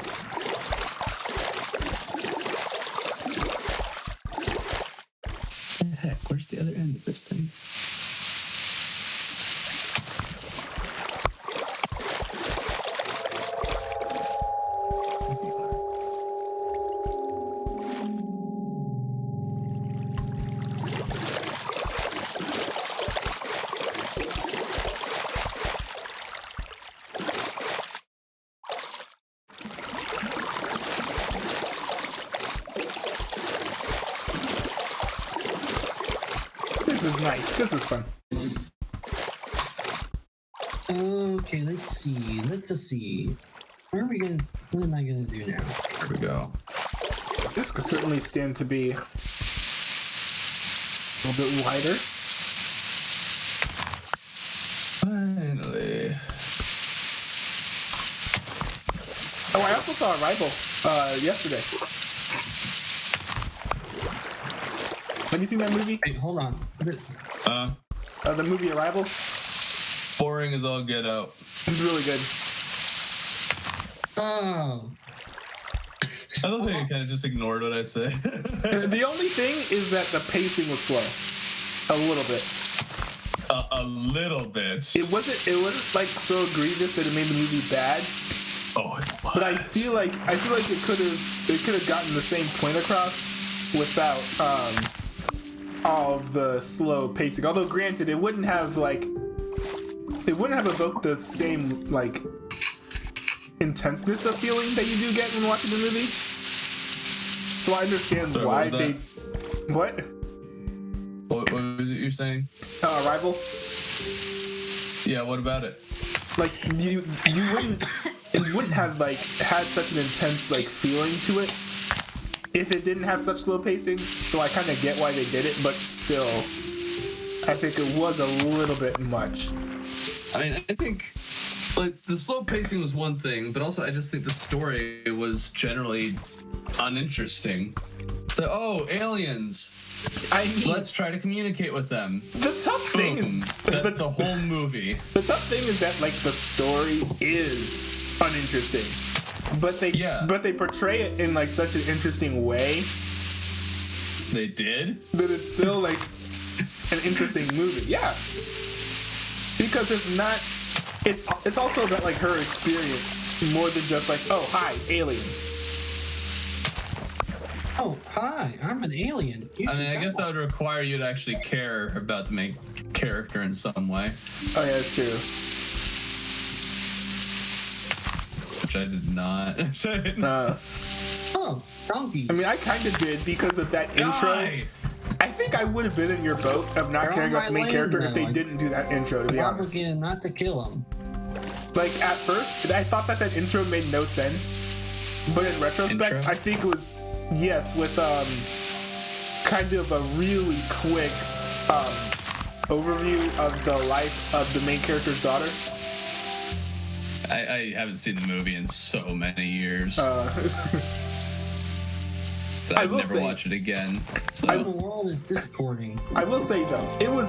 Heck, where's the other end of this thing? This is nice. This is fun. Okay, let's see. Let's see. What am I gonna do now? There we go. This could certainly stand to be a little bit wider. Finally. Oh, I also saw Arrival yesterday. Have you seen that movie? Wait, hold on. The movie Arrival? Boring as all get out. It's really good. Oh. I don't think I kind of just ignored what I said. The only thing is that the pacing was slow. A little bit. A little bit. It wasn't like so egregious that it made the movie bad. Oh, it was. But I feel like it could have gotten the same point across without all of the slow pacing. Although granted, it wouldn't have evoked the same like intenseness of feeling that you do get when watching the movie. So I understand Sorry, why what was they. What? What was it you're saying? Arrival. Yeah, what about it? Like you wouldn't have like had such an intense like feeling to it if it didn't have such slow pacing. So I kind of get why they did it, but still, I think it was a little bit much. I mean, I think like the slow pacing was one thing, but also I just think the story was generally uninteresting. So, oh, aliens. I mean, Let's try to communicate with them. the tough thing Boom. is That's a whole movie. the tough thing is that like the story is uninteresting, but they portray it in like such an interesting way They did? that it's still like an interesting movie. Yeah, because it's also about like her experience more than just like, oh hi, aliens. Oh, hi. I'm an alien. You I should mean, I know. guess that would require you to actually care about the main character in some way, Oh yeah, that's true. which I did not. Uh, Oh, donkeys. I mean, I kind of did because of that intro. Die! I think I would have been in your boat of not They're caring on about the my main lane character if they now. didn't do that intro, to be I'm honest. obligated not to kill him. Like, at first, I thought that intro made no sense. But in retrospect, Intro? I think it was, yes, with kind of a really quick overview of the life of the main character's daughter. I haven't seen the movie in so many years. So I I'd will never say- watch it again. So. The world is discording. I will say, though,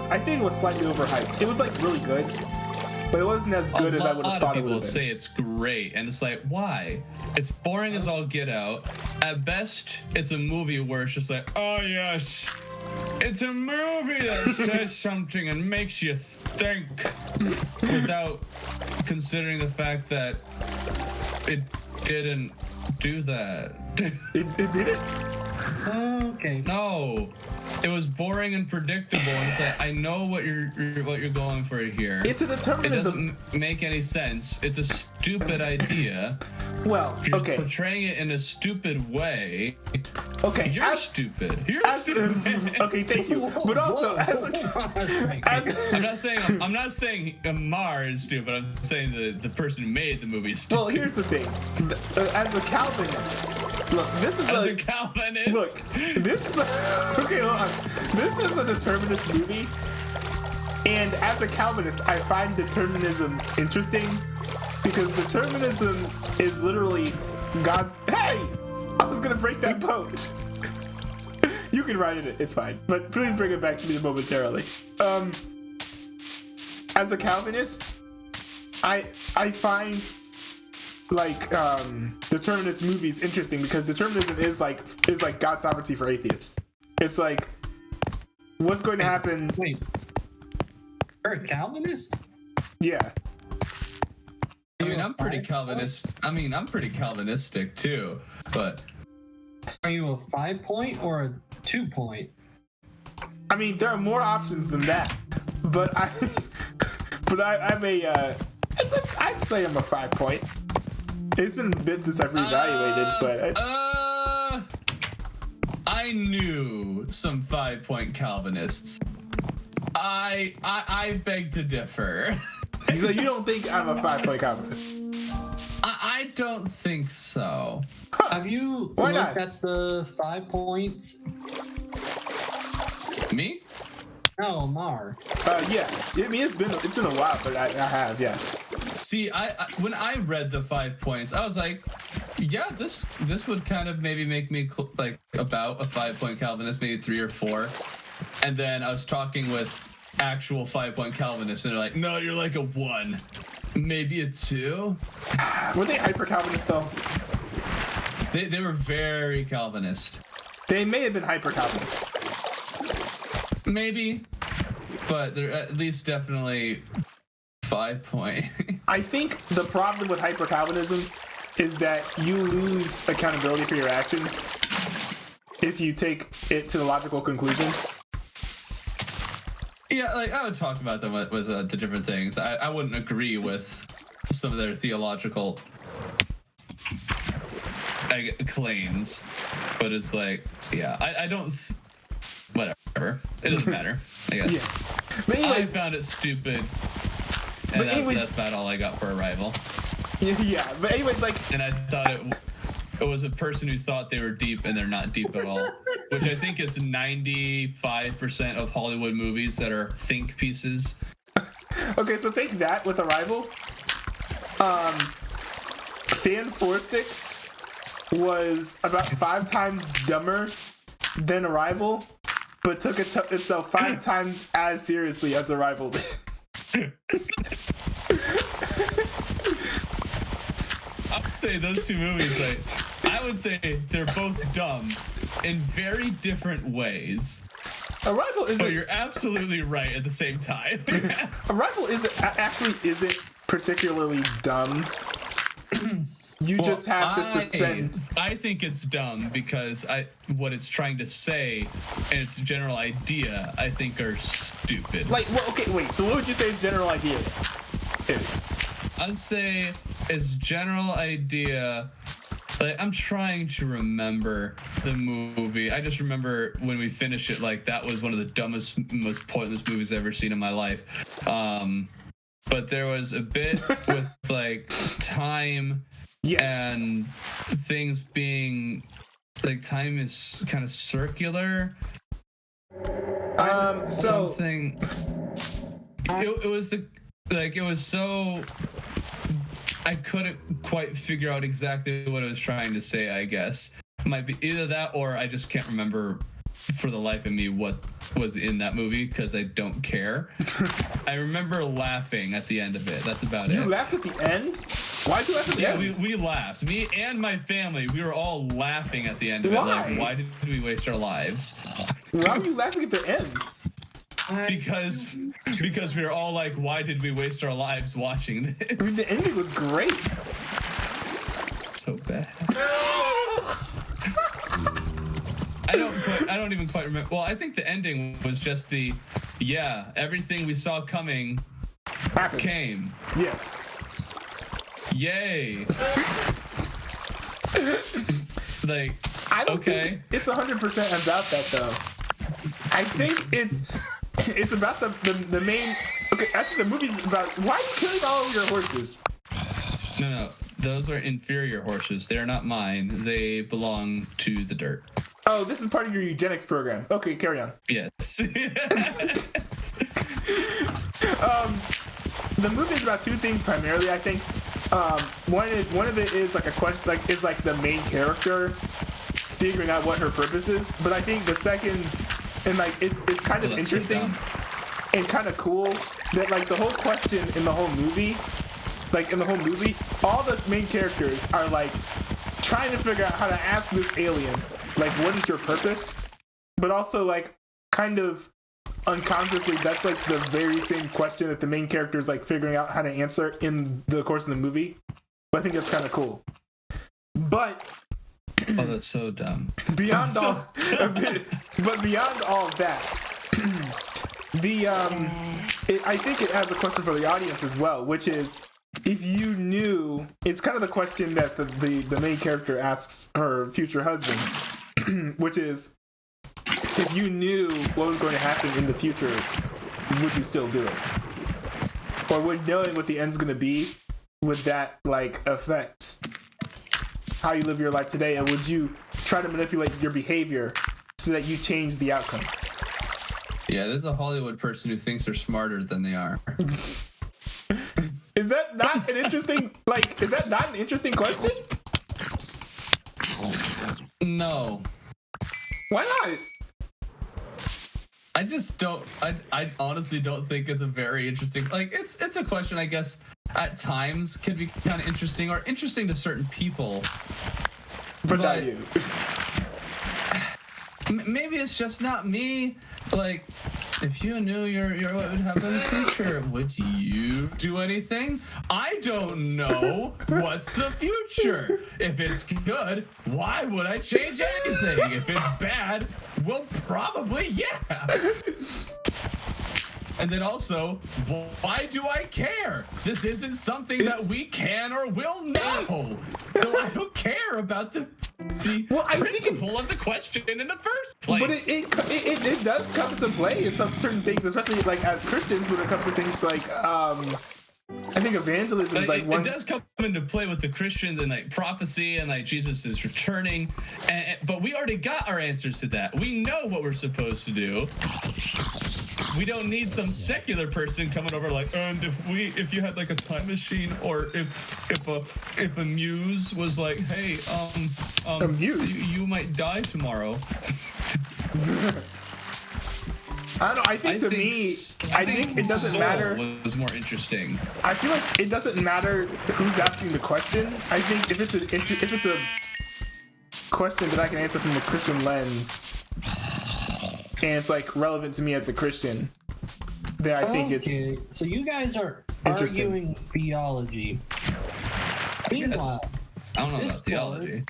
I think it was slightly overhyped. It was, like, really good, but it wasn't as good as I would have thought A lot of it would people have been. say it's great, and it's like, why? It's boring as all get out. At best, it's a movie where it's just like, oh yes, it's a movie that says something and makes you think, without considering the fact that it didn't do that. It did it? Okay. No, it was boring and predictable, and it's like, I know what you're going for here. It's a It determinism. doesn't make any sense. It's a stupid idea. Well, You're okay. portraying it in a stupid way. Okay. You're stupid. You're stupid. Okay, thank you. But also, I'm not saying Amar is stupid. I'm saying the person who made the movie is stupid. well, here's the thing. As a Calvinist, look, this is As a a Calvinist. look. This is a okay. Hold on. This is a determinist movie, and as a Calvinist, I find determinism interesting because determinism is literally God. Hey, I was gonna break that boat. You can ride in it. It's fine, but please bring it back to me momentarily. As a Calvinist, I find like determinist movies interesting because determinism is like God's sovereignty for atheists. It's like what's going to happen. Wait. You're a Calvinist? Yeah. I mean, I'm pretty Calvinist. I mean, I'm pretty Calvinistic too, but Are you a 5-point or a 2-point? I mean, there are more options than that, but I'm a I'd say I'm a 5-point. It's been a bit since I've reevaluated, but I knew some 5-point Calvinists. I beg to differ. so you don't think I'm a 5-point Calvinist? I don't think so. Have you Why looked not? at the 5 points? Me? No, Mar. Yeah. I mean, it's been a while, but I have, yeah. See, I when I read the 5 points, I was like, yeah, this would kind of maybe make me like about a 5-point Calvinist, maybe 3 or 4. And then I was talking with actual 5-point Calvinists, and they're like, no, you're like a 1, maybe a 2. Were they hyper Calvinist though? They were very Calvinist. They may have been hyper Calvinist. Maybe, but they're at least definitely 5-point. I think the problem with hyper Calvinism is that you lose accountability for your actions if you take it to the logical conclusion. Yeah, like I would talk about them with the different things. I wouldn't agree with some of their theological claims, but it's like, yeah, I don't. Whatever, it doesn't matter. I guess. Yeah. But anyways, I found it stupid, and But anyways- that's about all I got for Arrival. yeah. But anyways, like, And I thought it was a person who thought they were deep and they're not deep at all, which I think is 95% of Hollywood movies that are think pieces. okay, so take that with Arrival. Fan Forstick was about 5 times dumber than Arrival, but took itself 5 times as seriously as Arrival did. I would say those two movies, like, I would say they're both dumb in very different ways. Arrival But isn't. you're absolutely right at the same time. Arrival isn't particularly dumb. You just have to suspend. I think it's dumb because what it's trying to say and its general idea, I think, are stupid. Like, well, okay, wait. So, what would you say its general idea is? I'd say its general idea, Like, I'm trying to remember the movie. I just remember when we finished it, like, that was one of the dumbest, most pointless movies I've ever seen in my life. But there was a bit with, like, time and things being, like, time is kind of circular. Something. It was the, like, it was so... I couldn't quite figure out exactly what it was trying to say, I guess. It might be either that or I just can't remember for the life of me what was in that movie because I don't care. I remember laughing at the end of it. That's about it. You laughed at the end? Why'd you laugh at the end? Yeah, we laughed. Me and my family, we were all laughing at the end of it. Like, why did we waste our lives? Why were you laughing at the end? Because we were all like, why did we waste our lives watching this? I mean, the ending was great. So bad. I don't even quite remember. Well, I think the ending was just everything we saw coming came. Yes. Yay. Like, I don't think it's 100% about that though. I think it's about the main. Okay, actually, the movie's about why are you killing all of your horses? No, those are inferior horses. They are not mine. They belong to the dirt. Oh, this is part of your eugenics program. Okay, carry on. Yes. The movie is about two things primarily. I think one of it is like a question, like is like the main character figuring out what her purpose is. But I think the second, and like it's kind of interesting and kind of cool that like the whole question in the whole movie, all the main characters are like trying to figure out how to ask this alien, like, what is your purpose? But also like kind of unconsciously, that's like the very same question that the main character is like figuring out how to answer in the course of the movie. But I think that's kind of cool. But oh, that's so dumb. Beyond all of that, I think it has a question for the audience as well, which is, if you knew, it's kind of the question that the main character asks her future husband, which is, if you knew what was going to happen in the future, would you still do it? Or would knowing what the end's going to be, would that like affect how you live your life today? And would you try to manipulate your behavior so that you change the outcome? Yeah, there's a Hollywood person who thinks they're smarter than they are. Is that not an interesting, is that not an interesting question? No. Why not? I just don't. I honestly don't think it's a very interesting. Like, it's a question, I guess, at times can be kind of interesting or interesting to certain people. But not you. Maybe it's just not me. Like, if you knew your what would happen in the future, would you do anything? I don't know. What's the future? If it's good, why would I change anything? If it's bad, well, probably yeah. And then also, why do I care? This isn't something that we can or will know. So I don't care about the principle of the question in the first place. But it does come into play in some certain things, especially like as Christians when it comes to things like I think evangelism is like one. It does come into play with the Christians and like prophecy and like Jesus is returning, but we already got our answers to that. We know what we're supposed to do. We don't need some secular person coming over like, and if you had like a time machine, or if a muse was like, hey, a muse? You might die tomorrow. I don't know. I think it doesn't matter. Was more interesting. I feel like it doesn't matter who's asking the question. I think if it's a question that I can answer from the Christian lens, and it's like relevant to me as a Christian, then I think it's so you guys are interesting. arguing theology. Meanwhile, I don't know about theology.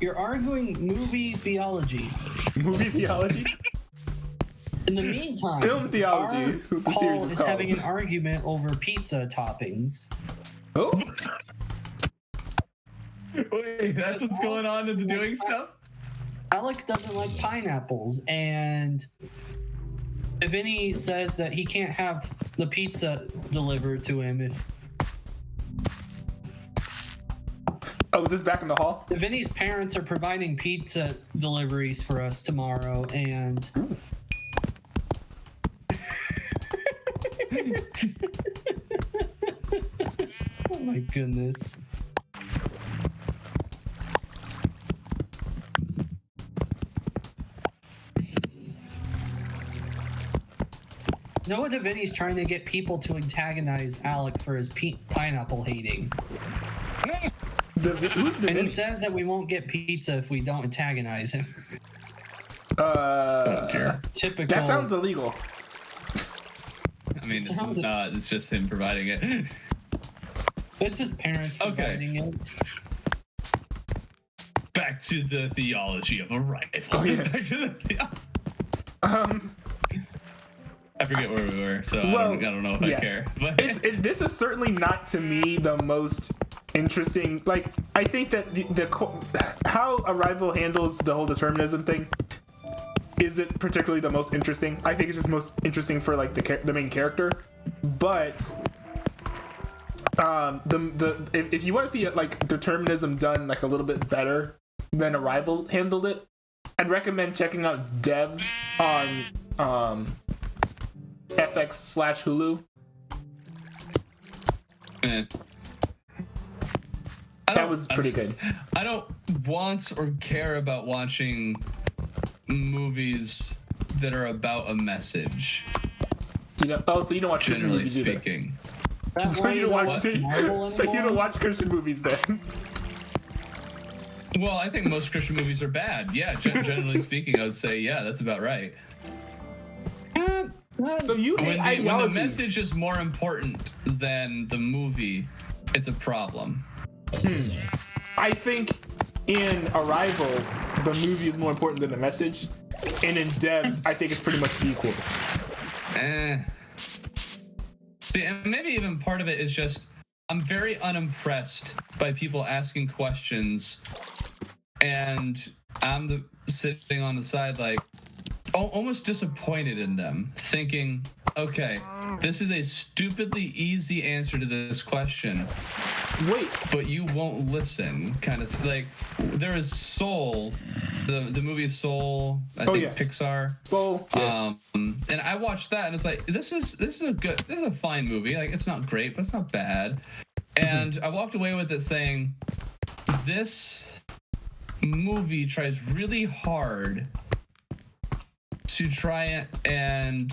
You're arguing movie theology. Movie theology? In the meantime, film theology. The series Paul is called. having an argument over pizza toppings. Oh. Wait, Really? That's what's going on in the doing stuff? Alec doesn't like pineapples, and Vinny says that he can't have the pizza delivered to him if Oh, was this back in the hall? Vinny's parents are providing pizza deliveries for us tomorrow, and oh my goodness. Noah Vinny's trying to get people to antagonize Alec for his pineapple hating. Who's the And he says that we won't get pizza if we don't antagonize him. Typical. That sounds illegal. I mean, it's not. It's just him providing it. It's his parents providing it. Back to the theology of a rifle. Oh, yeah. Back to the I forget where we were, so I don't know if I care. But this is certainly not, to me, the most interesting. Like, I think that how Arrival handles the whole determinism thing isn't particularly the most interesting. I think it's just most interesting for like the main character. But if you want to see it like determinism done like a little bit better than Arrival handled it, I'd recommend checking out Devs on FX/Hulu. That was pretty good. I don't want or care about watching movies that are about a message. So you don't watch Christian Generally movies either. speaking. So you don't watch Christian movies then. Well, I think most Christian movies are bad. Yeah, generally speaking, I would say, yeah, that's about right. So you hate ideology. When the message is more important than the movie, it's a problem. I think in Arrival, the movie is more important than the message. And in Devs, I think it's pretty much equal. See, and maybe even part of it is just, I'm very unimpressed by people asking questions, and I'm sitting on the side like, almost disappointed in them, thinking, okay, this is a stupidly easy answer to this question. Wait, but you won't listen, kind of like. There is Soul, the movie Soul. I think yes. Pixar. Soul. Yeah. And I watched that, and it's like this is a fine movie. Like, it's not great, but it's not bad. And I walked away with it saying, this movie tries really hard to try and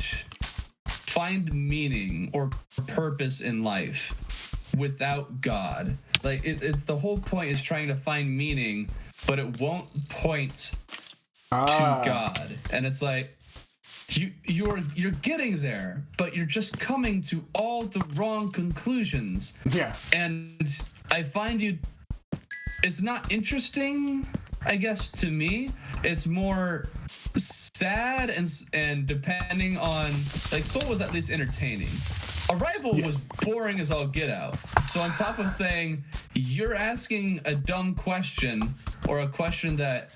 find meaning or purpose in life without God. Like, it's the whole point is trying to find meaning, but it won't point to God. And it's like, you're getting there, but you're just coming to all the wrong conclusions. Yeah. And I find it's not interesting, I guess, to me. It's more sad and depending on, like, Soul was at least entertaining. Arrival was boring as all get out. So on top of saying you're asking a dumb question or a question that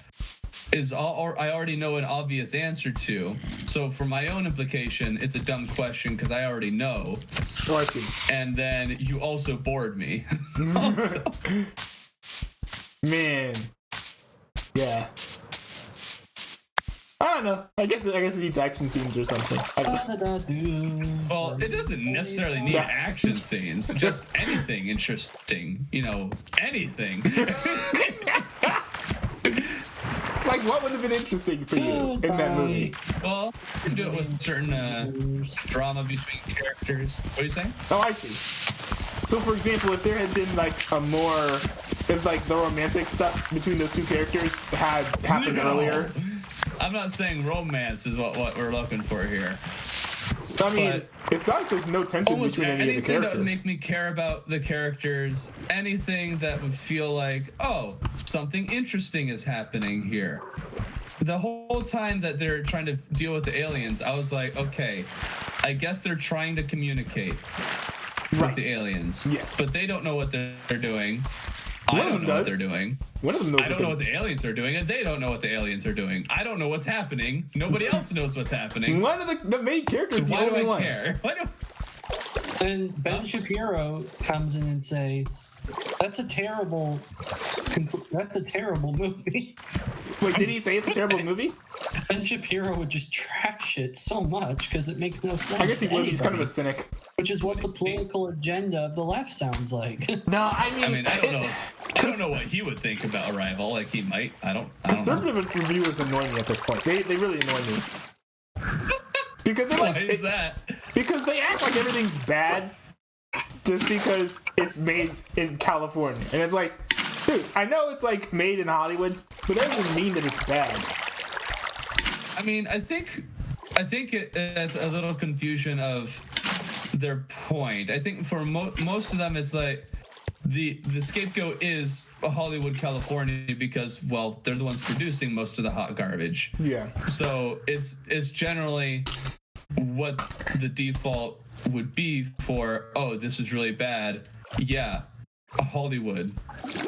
is I already know an obvious answer to. So for my own implication, it's a dumb question because I already know. Oh, I see. And then you also bored me. Man. Yeah. I don't know. I guess it needs action scenes or something. Well, it doesn't necessarily need action scenes. Just anything interesting. Anything. Like, what would have been interesting for you in that movie? Well, you do it with certain drama between characters. What are you saying? Oh, I see. So, for example, if there had been if the romantic stuff between those two characters had happened earlier. I'm not saying romance is what we're looking for here. I mean, it's not like there's no tension between any of the characters. Anything that would make me care about the characters, anything that would feel like, oh, something interesting is happening here. The whole time that they're trying to deal with the aliens, I was like, okay, I guess they're trying to communicate with the aliens. Yes. But they don't know what they're doing. I One of don't them know what does. they're doing. One of them knows I don't know what the aliens are doing, and they don't know what the aliens are doing. I don't know what's happening. Nobody else knows what's happening. One of the main characters So is the why do only I one. care? Why do... And Ben Shapiro comes in and says, "That's a terrible movie." Wait, did he say it's a terrible movie? Ben Shapiro would just trash it so much because it makes no sense. I guess to he's kind of a anybody, cynic. which is what the political agenda of the left sounds like. No, I mean, I don't know. I don't know what he would think about Arrival. Like he might. I don't know. Conservative reviewers annoy me at this point. They really annoy me. Because they're like, Why is that? because they act like everything's bad just because it's made in California. And it's like, dude, I know it's like made in Hollywood, but that doesn't mean that it's bad. I mean, I think it's a little confusion of their point. I think for most of them, it's like the scapegoat is Hollywood, California, because well, they're the ones producing most of the hot garbage. Yeah. So it's generally what the default would be for, oh, this is really bad. Yeah, Hollywood,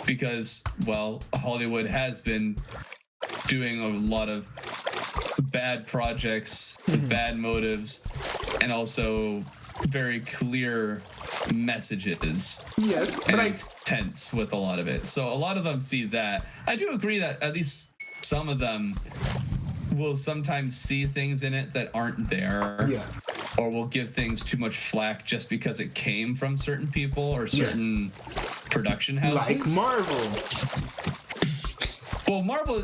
because well, Hollywood has been doing a lot of bad projects with bad motives and also very clear messages. Yes, And but intense with a lot of it. So a lot of them see that. I do agree that at least some of them will sometimes see things in it that aren't there. Yeah. Or will give things too much flack just because it came from certain people or certain production houses. Like Marvel. Well, Marvel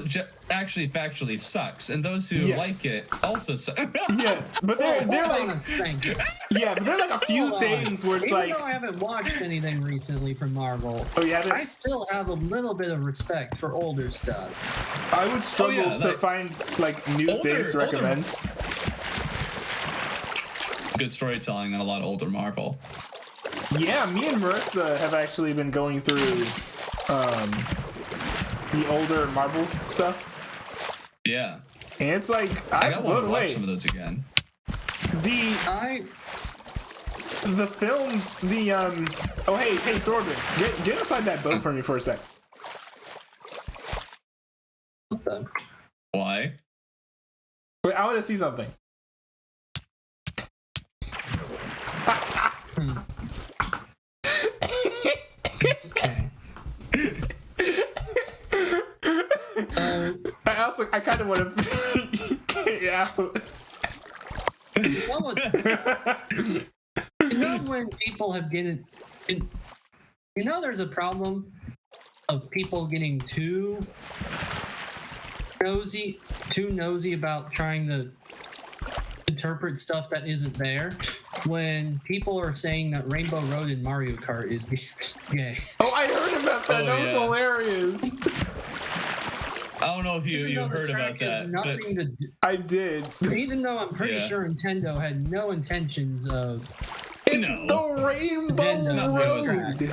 actually factually sucks, and those who like it also suck. Yes, but they're Hold like, on a second. yeah, but there's like a few Hold on. things where it's Even like, though I haven't watched anything recently from Marvel, oh yeah, I still have a little bit of respect for older stuff. I would struggle to like, find like new things to recommend. Good storytelling and a lot of older Marvel. Yeah, me and Marissa have actually been going through the older Marvel stuff, Yeah. and it's like I I'm got blown to watch away. some of those again. The films, oh hey Thorben, get inside that boat for me for a sec. Why? Wait, I want to see something. Okay. So, I kind of want to get it out. you know what? You know when people have getting, you know, there's a problem of people getting too nosy about trying to interpret stuff that isn't there. When people are saying that Rainbow Road in Mario Kart is gay. Oh, I heard about that. Oh, That was yeah. hilarious. I don't know if you Even though the heard about track has that. But nothing to do, I did. even though I'm pretty Yeah. sure Nintendo had no intentions of It's No. the Rainbow Nintendo Road.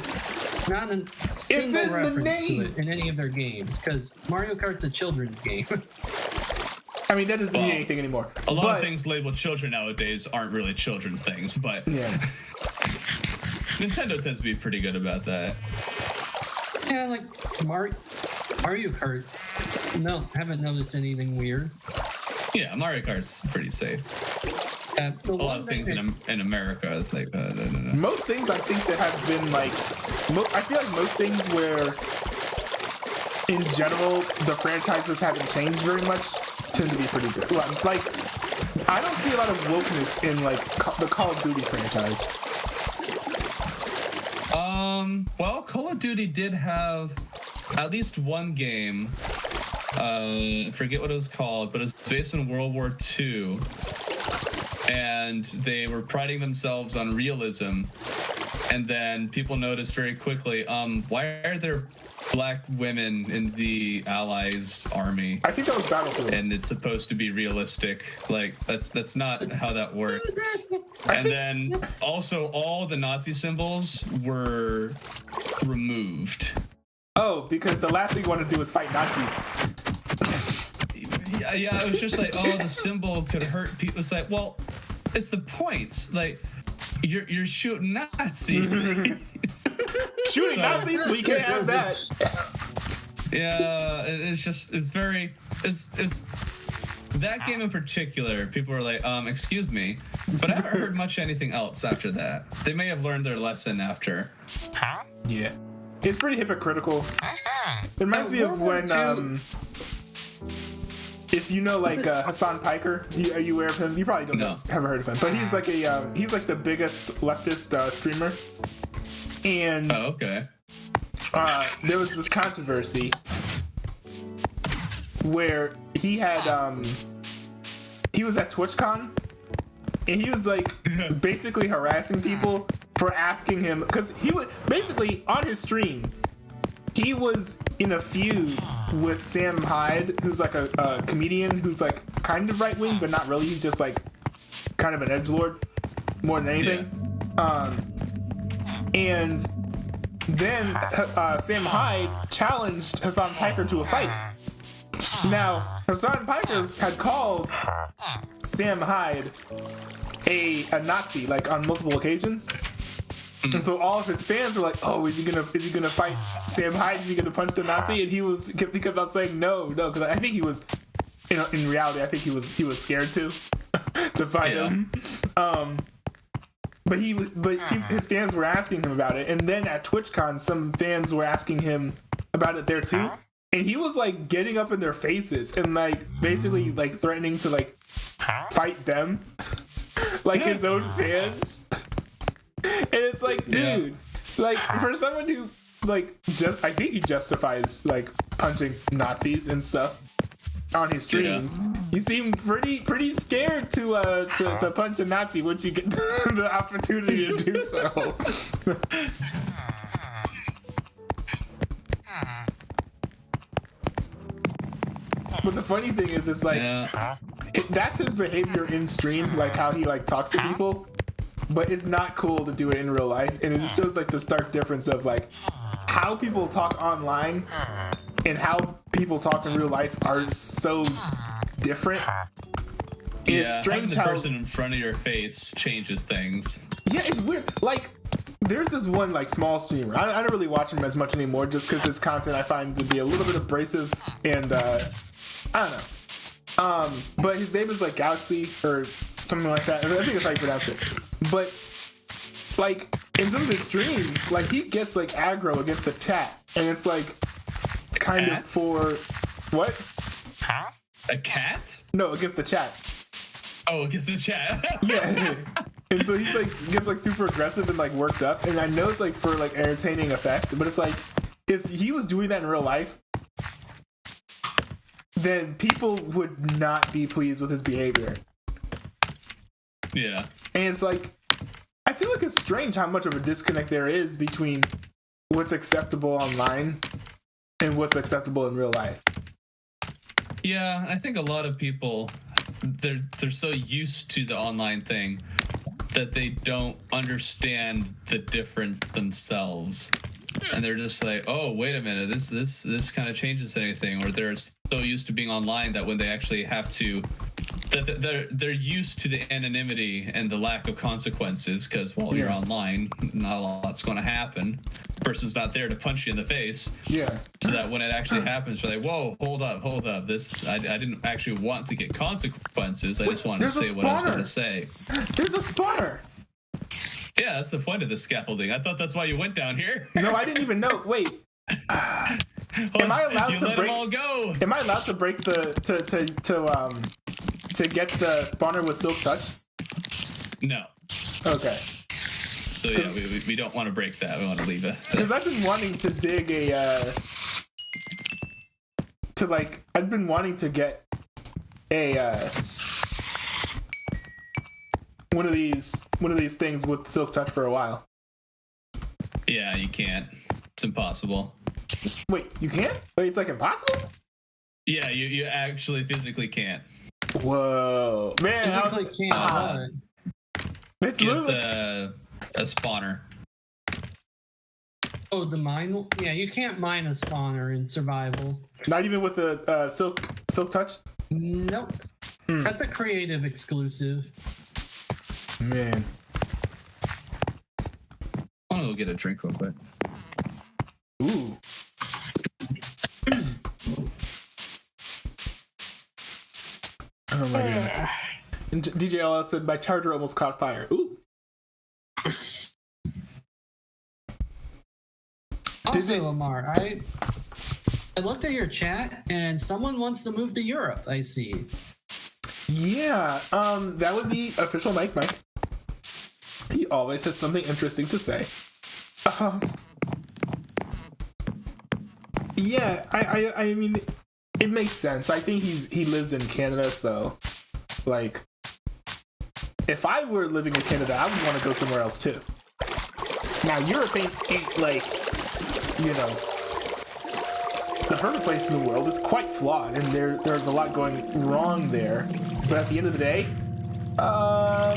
not a single in the reference to name. it in any of their games, because Mario Kart's a children's game. I mean, that doesn't mean Well, anything anymore. a lot But- of things labeled children nowadays aren't really children's things, but Yeah. Nintendo tends to be pretty good about that. Yeah, like Mario Kart. No, haven't noticed anything weird. Yeah, Mario Kart's pretty safe. The A lot one of things thing in America, it's like, no. Most things I think that have been like, I feel like most things where, in general, the franchises haven't changed very much tend to be pretty good. Like, I don't see a lot of wokeness in like the Call of Duty franchise. Well, Call of Duty did have at least one game. I forget what it was called, but it was based in World War II. And they were priding themselves on realism. And then people noticed very quickly, why are there black women in the Allies' army? I think that was Battlefield. And it's supposed to be realistic. Like that's not how that works. And then also all the Nazi symbols were removed. Oh, because the last thing you want to do is fight Nazis. Yeah, it was just like, oh, the symbol could hurt people. It's like, well, it's the points. Like, You're shooting Nazis. Shooting Nazis? We can't have that. Yeah, it's that game in particular. People were like, excuse me, but I haven't heard much anything else after that. They may have learned their lesson after. Yeah, it's pretty hypocritical. It reminds me of when if you know, like Hassan Piker, are you aware of him? You probably haven't heard of him, but he's like he's like the biggest leftist streamer. And okay. There was this controversy where he had he was at TwitchCon and he was like basically harassing people for asking him, because he was basically on his streams. He was in a feud with Sam Hyde, who's like a comedian who's like kind of right wing, but not really. He's just like kind of an edgelord more than anything. Yeah. And then Sam Hyde challenged Hassan Piker to a fight. Now, Hassan Piker had called Sam Hyde a Nazi, like on multiple occasions. And so all of his fans were like, "Oh, is he gonna fight Sam Hyde? Is he gonna punch the Nazi?" And he kept on saying no, because I think he was, in reality, I think he was scared to fight him. But his fans were asking him about it, and then at TwitchCon, some fans were asking him about it there too, and he was like getting up in their faces and like basically like threatening to like fight them, like his own fans. And it's like, dude, like for someone who like I think he justifies like punching Nazis and stuff on his streams. You seem pretty scared to punch a Nazi once you get the opportunity to do so. But the funny thing is, it's like that's his behavior in stream, like how he like talks to people. But it's not cool to do it in real life, and it just shows like the stark difference of like how people talk online and how people talk in real life are so different. And it's strange how the how person in front of your face changes things. Yeah, it's weird. Like there's this one like small streamer. I don't really watch him as much anymore, just because his content I find to be a little bit abrasive and I don't know. But his name is like Galaxy or something like that. I think that's how you pronounce it. But like in some of his streams, like he gets like aggro against the chat, and it's like kind of for what? A cat? No, against the chat. Oh, against the chat. Yeah. And so he's like gets like super aggressive and like worked up, and I know it's like for like entertaining effect, but it's like if he was doing that in real life, then people would not be pleased with his behavior. Yeah. And it's like, I feel like it's strange how much of a disconnect there is between what's acceptable online and what's acceptable in real life. Yeah, I think a lot of people, they're so used to the online thing that they don't understand the difference themselves. And they're just like, oh, wait a minute, this kind of changes anything. Or they're so used to being online that when they actually have to, they're used to the anonymity and the lack of consequences because, well, you're online, not a lot's going to happen. Person's not there to punch you in the face. Yeah. So that when it actually happens, you're like, whoa, hold up. This, I didn't actually want to get consequences. I just wanted to say what I was going to say. There's a spawner. Yeah, that's the point of the scaffolding. I thought that's why you went down here. No, I didn't even know. Wait. Am I allowed to let break? Them all go. Am I allowed to break the to get the spawner with silk touch? No. Okay. So yeah, we don't want to break that. We want to leave it. Because I've been wanting to dig I've been wanting to get a one of these things with silk touch for a while. Yeah, you can't. It's impossible. Wait, you can't? Wait, it's like impossible? Yeah, you actually physically can't. Whoa, man! Physically can't. It's a spawner. Oh, the mine? Yeah, you can't mine a spawner in survival. Not even with the silk touch? Nope. That's a creative exclusive. Man. gonna go get a drink real quick. Ooh. Oh my goodness. And DJLS said my charger almost caught fire. Ooh. Also, Lamar, I looked at your chat and someone wants to move to Europe, I see. Yeah, that would be official Mike. He always has something interesting to say. Yeah, I mean, it makes sense. I think he lives in Canada, so like, if I were living in Canada, I would want to go somewhere else too. Now, Europe ain't like, you know, the perfect place in the world. Is quite flawed, and there's a lot going wrong there. But at the end of the day,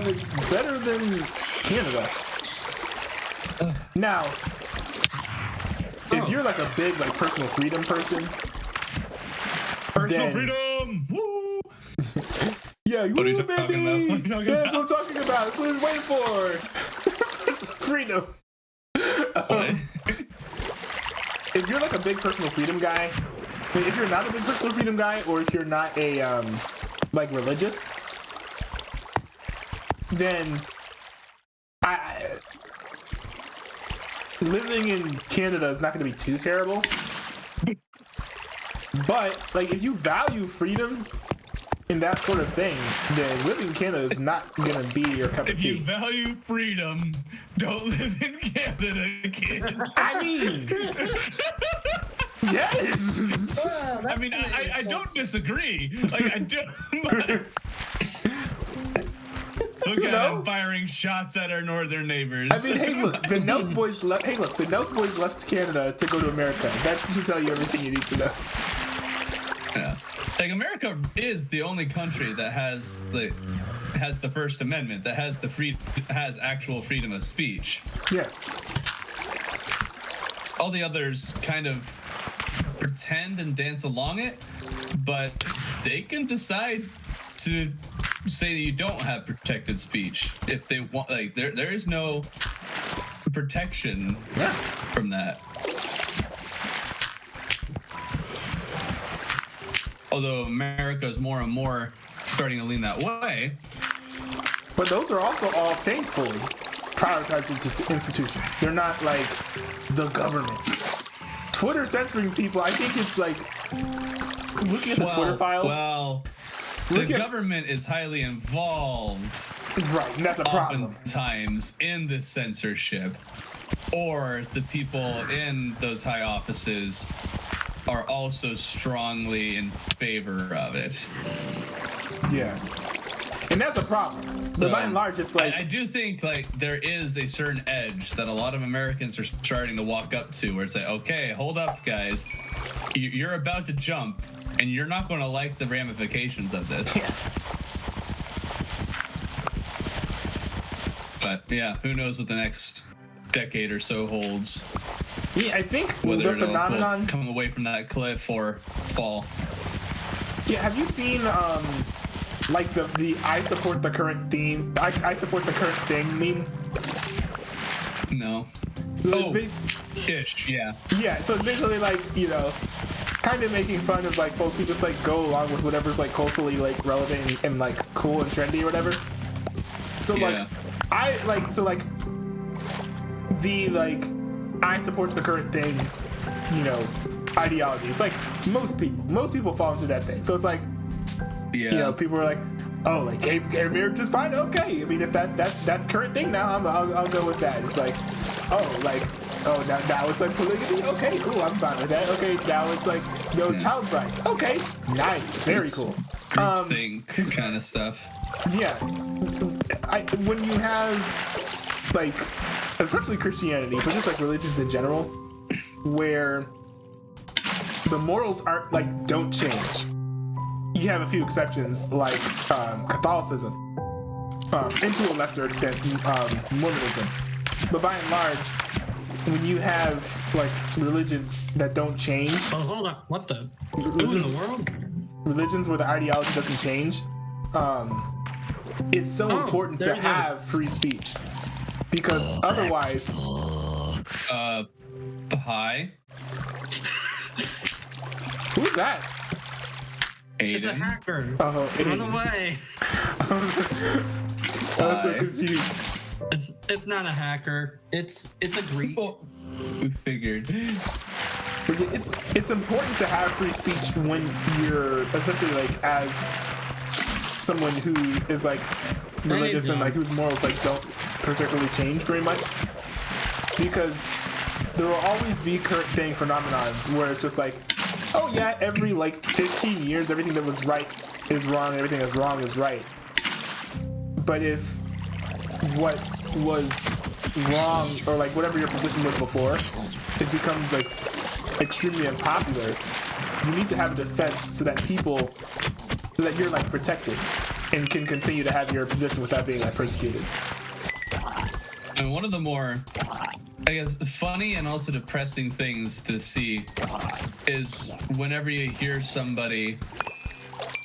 it's better than Canada. Now, if you're like a big like personal freedom person, Personal then, freedom! Woo! yeah, you What are you baby. talking about? What are you talking That's what I'm talking about. That's what I'm waiting for. Freedom. What? If you're like a big personal freedom guy, if you're not a big personal freedom guy, or if you're not a like religious, then living in Canada is not going to be too terrible. But like, if you value freedom and that sort of thing, then living in Canada is not going to be your cup of If tea. you value freedom, don't live in Canada, kids. I mean, yes. Well, I mean, I don't disagree. Like, I don't. Look at them firing shots at our northern neighbors. I mean, hey, look, the Nelk boys left. Hey, look, the Nelk boys left Canada to go to America. That should tell you everything you need to know. Yeah. Like, America is the only country that has the First Amendment, that has actual freedom of speech. Yeah. All the others kind of pretend and dance along it, but they can decide to say that you don't have protected speech if they want. Like, there is no protection from that. Although America is more and more starting to lean that way. But those are also all thankfully prioritized institutions. They're not like the government. Twitter censoring people, I think it's like, looking at the Twitter files. Well, the government is highly involved. Right, and that's a problem. Oftentimes in the censorship, or the people in those high offices are also strongly in favor of it. Yeah. And that's a problem. So by and large, it's like, I do think like there is a certain edge that a lot of Americans are starting to walk up to, where it's like, okay, hold up, guys, you're about to jump, and you're not going to like the ramifications of this. Yeah. But yeah, who knows what the next decade or so holds? Yeah, I think Whether the phenomenon will come away from that cliff or fall. Yeah, have you seen like the I support the current theme, I support the current thing meme? No. So it's Ish, yeah. Yeah, so it's basically like, you know, kind of making fun of like folks who just like go along with whatever's like culturally like relevant and like cool and trendy or whatever. So like the I support the current thing, you know, ideology. It's like most people fall into that thing. So it's like, yeah, you know, people are like, oh, like gay marriage is fine. Okay, I mean, if that's current thing now, I'll go with that. It's like, now it's like polygamy. Okay, cool, I'm fine with that. Okay, now it's like no child rights. Okay, nice, very cool. Groupthink kind of stuff. Yeah, when you have like, especially Christianity, but just like religions in general, where the morals aren't like don't change. You have a few exceptions like Catholicism, and to a lesser extent Mormonism. But by and large, when you have like religions that don't change, Oh, hold on. What the? Who in the world? religions where the ideology doesn't change, it's so important to have free speech, because otherwise Hi. Who's that? It's a Aiden. hacker. Oh, Run Aiden. away. I was so Hi. confused. It's not a hacker. It's a Greek. Oh, we figured. But it's important to have free speech when you're, especially like as someone who is like religious and like whose morals like don't particularly change very much, because there will always be current phenomenons where it's just like, oh yeah, every like 15 years everything that was right is wrong, everything that's wrong is right. But if what was wrong, or like whatever your position was before, it becomes like extremely unpopular, you need to have a defense so that you're like protected and can continue to have your position without being like persecuted. And one of the more, I guess, funny and also depressing things to see is whenever you hear somebody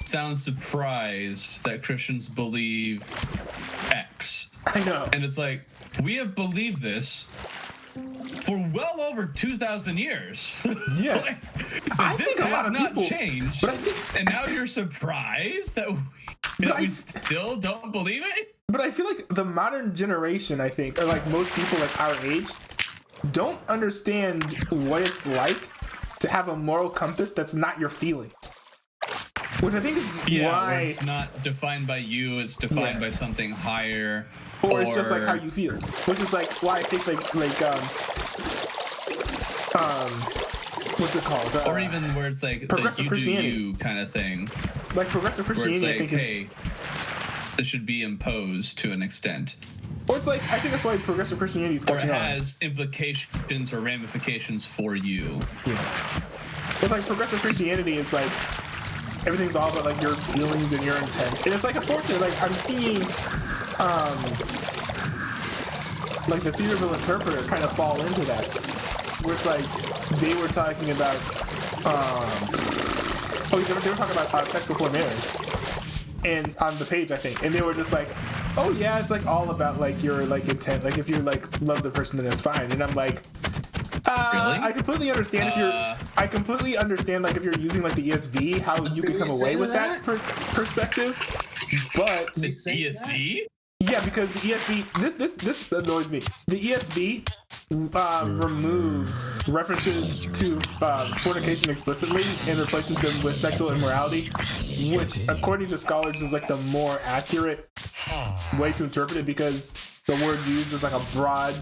sound surprised that Christians believe X. I know. And it's like, we have believed this for well over 2,000 years. Yes. Like, I this think a lot has of not people, changed. but I think, And now you're surprised that we still don't believe it? but I feel like the modern generation, I think, or like most people like our age, don't understand what it's like to have a moral compass that's not your feelings. Which I think is Yeah, why, where it's not defined by you, it's defined by something higher. or it's just like how you feel. Which is like why I think what's it called? or even where it's like the progressive you do Christianity. you kind of thing. Like progressive Where it's Christianity, like, I think hey, this should be imposed to an extent. or it's like, I think that's why progressive Christianity is Or it catching on. has implications or ramifications for you. Yeah. But like progressive Christianity is like, everything's all about like your feelings and your intent. And it's like, unfortunately, like I'm seeing like the Cedarville Interpreter kind of fall into that. Where it's like they were talking about they were talking about sex before marriage. And on the page, I think, and they were just like, oh yeah, it's like all about like your like intent, like if you like love the person, then it's fine. And I'm like, Really? I completely understand if you're, I completely understand like if you're using like the ESV, how you could come away with that perspective, but The ESV? yeah, because the ESV, this annoys me. The ESV removes references to fornication explicitly and replaces them with sexual immorality, which, according to scholars, is like the more accurate way to interpret it, because the word used is like a broad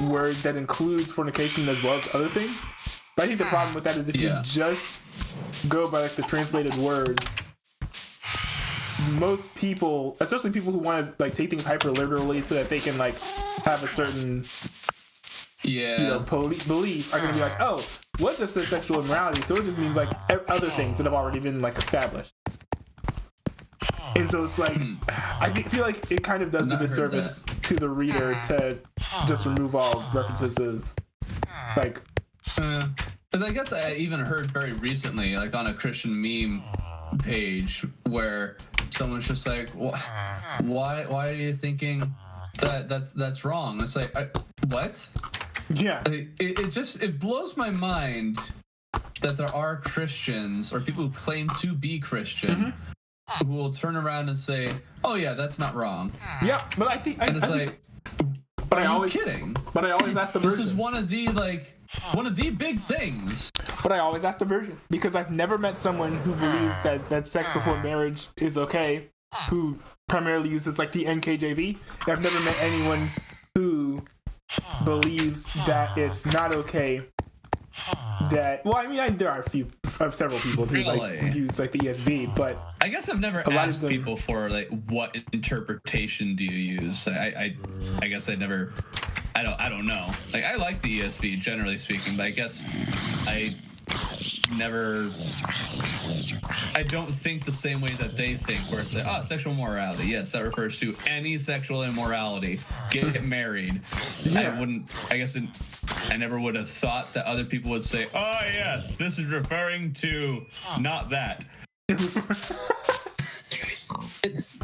word that includes fornication as well as other things. But I think the problem with that is if you just go by like the translated words, most people, especially people who want to like take things hyper literally so that they can like have a certain belief, are going to be like, oh, what does this sexual immorality? So it just means like other things that have already been like established. And so it's like, I feel like it kind of does a disservice to the reader to just remove all references of like. But I guess I even heard very recently, like on a Christian meme page, where someone's just like, why are you thinking that's wrong? It's like, what? Yeah. It blows my mind that there are Christians or people who claim to be Christian who will turn around and say, oh yeah, that's not wrong. Yeah, but I think, and it's like, but are I always you kidding? But I always ask the version. This is one of the big things. But I always ask the version, because I've never met someone who believes that sex before marriage is okay, who primarily uses like the NKJV. I've never met anyone who believes that it's not okay. That, well, I mean, there are several people who like use like the ESV, but I guess I've never asked people for like what interpretation do you use. I guess I never. I don't know. Like, I like the ESV generally speaking, but I guess I don't think the same way that they think, where it's like, oh, sexual immorality. Yes, that refers to any sexual immorality. Get married. Yeah. I never would have thought that other people would say, oh, yes, this is referring to not that.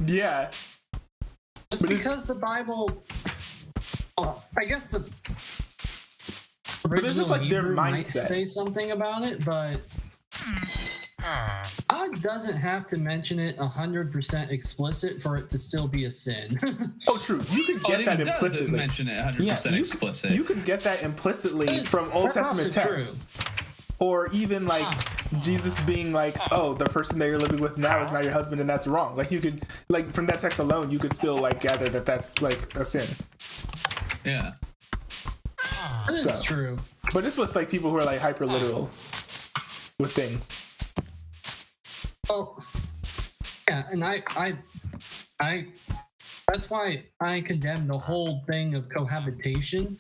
Yeah. It's because the Bible. I guess it's just like their Hebrew might mindset. say something about it, but God doesn't have to mention it 100% explicit for it to still be a sin. Oh, true. You can get that It does implicitly. mention it 100% explicit. You can get that implicitly from Old That's also Testament texts. Or even like Jesus being like, oh, the person that you're living with now is not your husband and that's wrong. Like you could, like from that text alone, you could still like gather that that's like a sin. Yeah. That is So. true. But it's with like people who are like hyper literal with things. Oh, yeah, and I that's why I condemn the whole thing of cohabitation,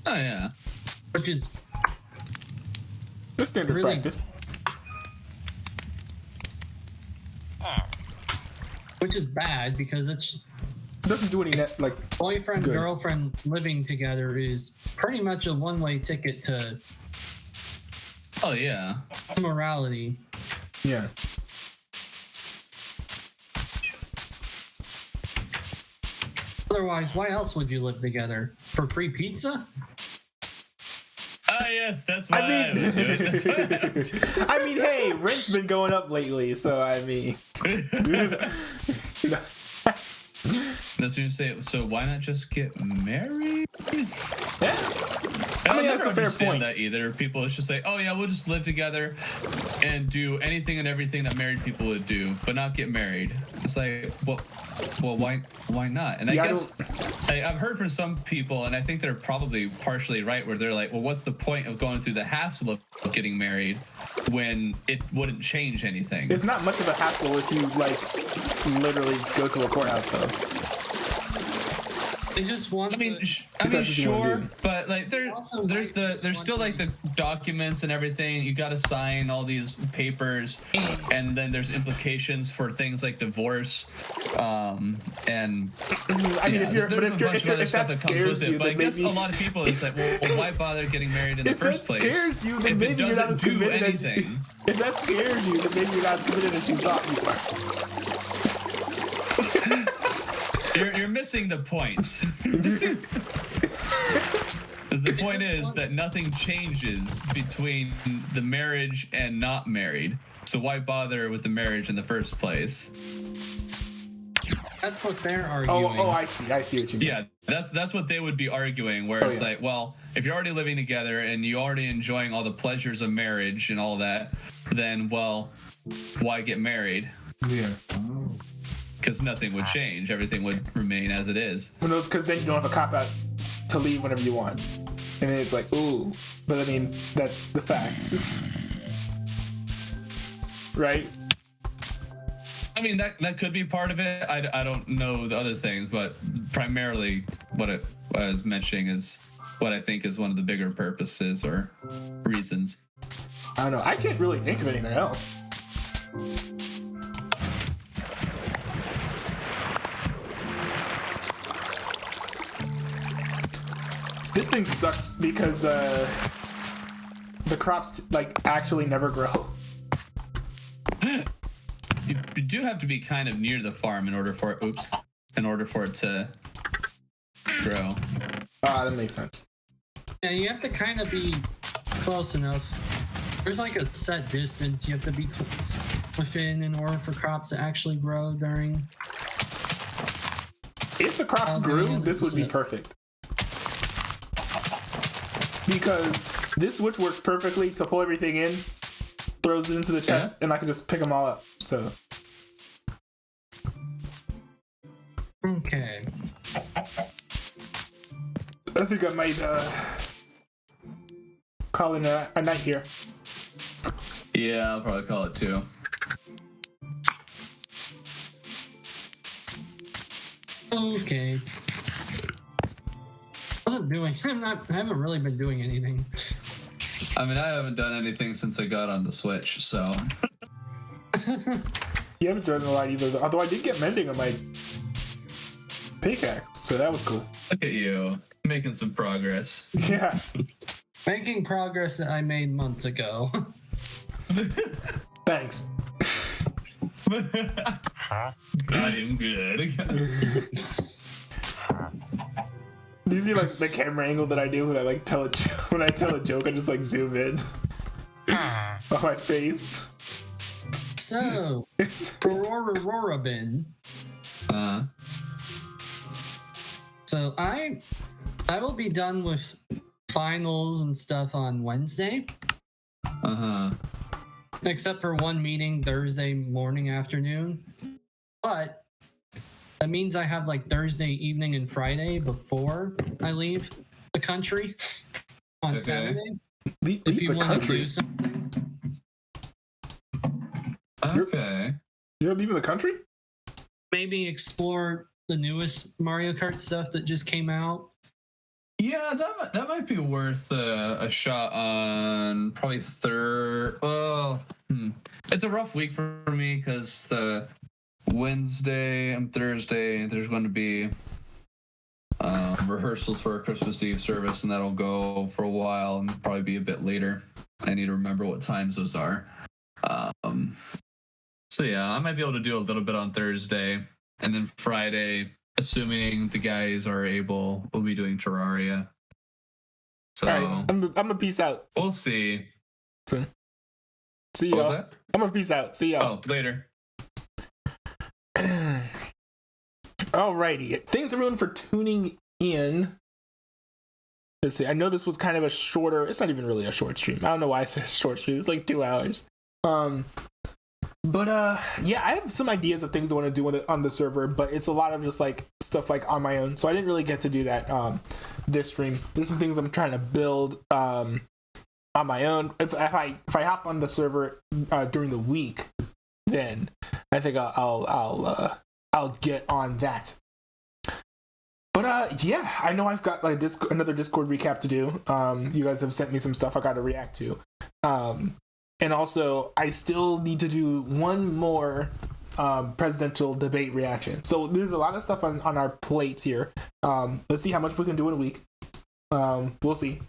Oh yeah. which is The standard Really? practice. bad because it's Doesn't do any like boyfriend Good. girlfriend living together is pretty much a one-way ticket to Oh yeah. immorality. yeah. Otherwise, why else would you live together? For free pizza? Ah yes, that's why I would do it. That's why I would do it. I mean, hey, rent's been going up lately, so I mean, That's what you say. So why not just get married? yeah. I mean, that's a fair point. That either people just say, "Oh yeah, we'll just live together and do anything and everything that married people would do, but not get married." It's like, well, why not? And Yeah, I guess I've heard from some people, and I think they're probably partially right, where they're like, "Well, what's the point of going through the hassle of getting married when it wouldn't change anything?" It's not much of a hassle if you like literally just go to a courthouse, though. They just want I mean, to- That's what you wanna sure, do. but like Also, there's just still like the documents and everything. You got to sign all these papers, and then there's implications for things like divorce, and I mean, yeah, if you're, but there's a bunch of other if stuff that that comes with scares it. you, But I then guess maybe a lot of people is like, well, why bother getting married in the if that first place? scares you, then if maybe it you're not as doesn't do committed as anything. if that scares you, then maybe you're not as committed as you thought you were. You're missing the point. Because the point is that nothing changes between the marriage and not married. So why bother with the marriage in the first place? That's what they're arguing. Oh, I see what you mean. Yeah, that's what they would be arguing. Where it's yeah. like, well, if you're already living together and you're already enjoying all the pleasures of marriage and all that, then well, why get married? Yeah. Because nothing would change. Everything would remain as it is. Well, because then you don't have a cop out to leave whenever you want. And then it's like, ooh. But I mean, that's the facts. Right? I mean, that could be part of it. I don't know the other things, but primarily what I was mentioning is what I think is one of the bigger purposes or reasons. I don't know. I can't really think of anything else. This thing sucks because the crops like actually never grow. You do have to be kind of near the farm in order for it. In order for it to grow. Ah, that makes sense. Yeah, you have to kind of be close enough. There's like a set distance you have to be within in order for crops to actually grow during. If the crops grew, this would be perfect. Because this switch works perfectly to pull everything in, throws it into the chest, and I can just pick them all up. So. Okay. I think I might call it a night here. Yeah, I'll probably call it too. Okay. Wasn't doing. I haven't really been doing anything. I mean, I haven't done anything since I got on the Switch, so. You haven't done a lot either, although I did get mending on my pickaxe, so that was cool. Look at you, making some progress. Yeah. Making progress that I made months ago. Thanks. I am good. Do you see like the camera angle that I do when I like tell a when I tell a joke? I just like zoom in on my face. So, Aurora bin. So I will be done with finals and stuff on Wednesday. Except for one meeting Thursday morning, afternoon. But that means I have like Thursday evening and Friday before I leave the country on Saturday. Leave you the want country. to do something. Okay. You're leaving the country? Maybe explore the newest Mario Kart stuff that just came out. Yeah, that might be worth a shot on probably third. Well, it's a rough week for me because the Wednesday and Thursday there's going to be rehearsals for a Christmas Eve service, and that'll go for a while and probably be a bit later. I need to remember what times those are. So yeah, I might be able to do a little bit on Thursday, and then Friday, assuming the guys are able, we'll be doing Terraria. So All right, I'm gonna peace out. We'll see. See What was y'all. that? I'm gonna peace out. See y'all. Oh, later. Alrighty. Thanks everyone for tuning in. Let's see. I know this was kind of a shorter. It's not even really a short stream. I don't know why I said short stream. It's like 2 hours. But yeah, I have some ideas of things I want to do on the server, but it's a lot of just like stuff like on my own. So I didn't really get to do that this stream. There's some things I'm trying to build on my own. If I hop on the server during the week, then I think I'll get on that. But yeah, I know I've got like another Discord recap to do. You guys have sent me some stuff I got to react to. And also, I still need to do one more presidential debate reaction. So there's a lot of stuff on our plates here. Let's see how much we can do in a week. We'll see.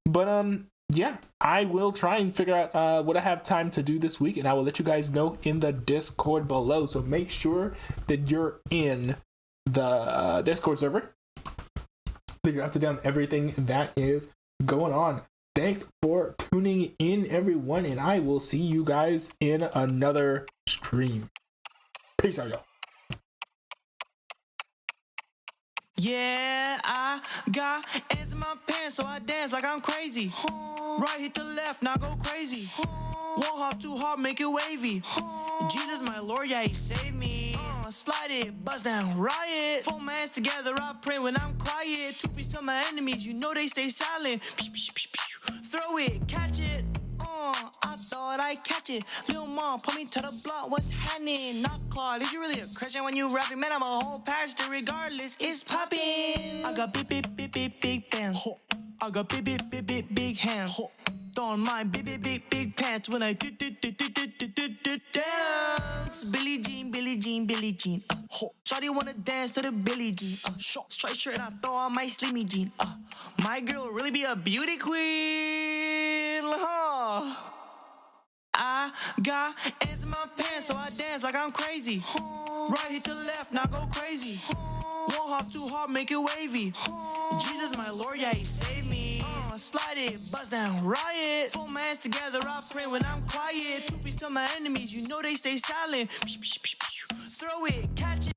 But yeah, I will try and figure out what I have time to do this week, and I will let you guys know in the Discord below. So make sure that you're in the Discord server. Figure out to down everything that is going on. Thanks for tuning in, everyone, and I will see you guys in another stream. Peace out, y'all. Yeah, I got ants in my pants, so I dance like I'm crazy. Right, hit the left, now go crazy. Won't hop too hard, make it wavy. Jesus, my Lord, yeah, he saved me. Slide it, bust down, riot. 4 mans together, I pray when I'm quiet. 2-piece to my enemies, you know they stay silent. Throw it, catch it. I thought I'd catch it. Lil' mom, put me to the block, what's happening? Not Claude, is you really a Christian when you rapping? Man, I'm a whole pastor, regardless, it's poppin'. I got big bands. I got big hands. Don't mind big pants when I dance. Billie Jean. Shawty wanna dance to the Billie Jean. Straight shirt and I throw on my slimmy jean. My girl really be a beauty queen. I got ants in my pants, so I dance like I'm crazy. Right, hit the left, now go crazy. Won't hop too hard, make it wavy. Jesus, my Lord, yeah, he saved me. Slide it, bust down, riot. 4 mans together, I pray when I'm quiet. 2-piece to my enemies, you know they stay silent. Throw it, catch it.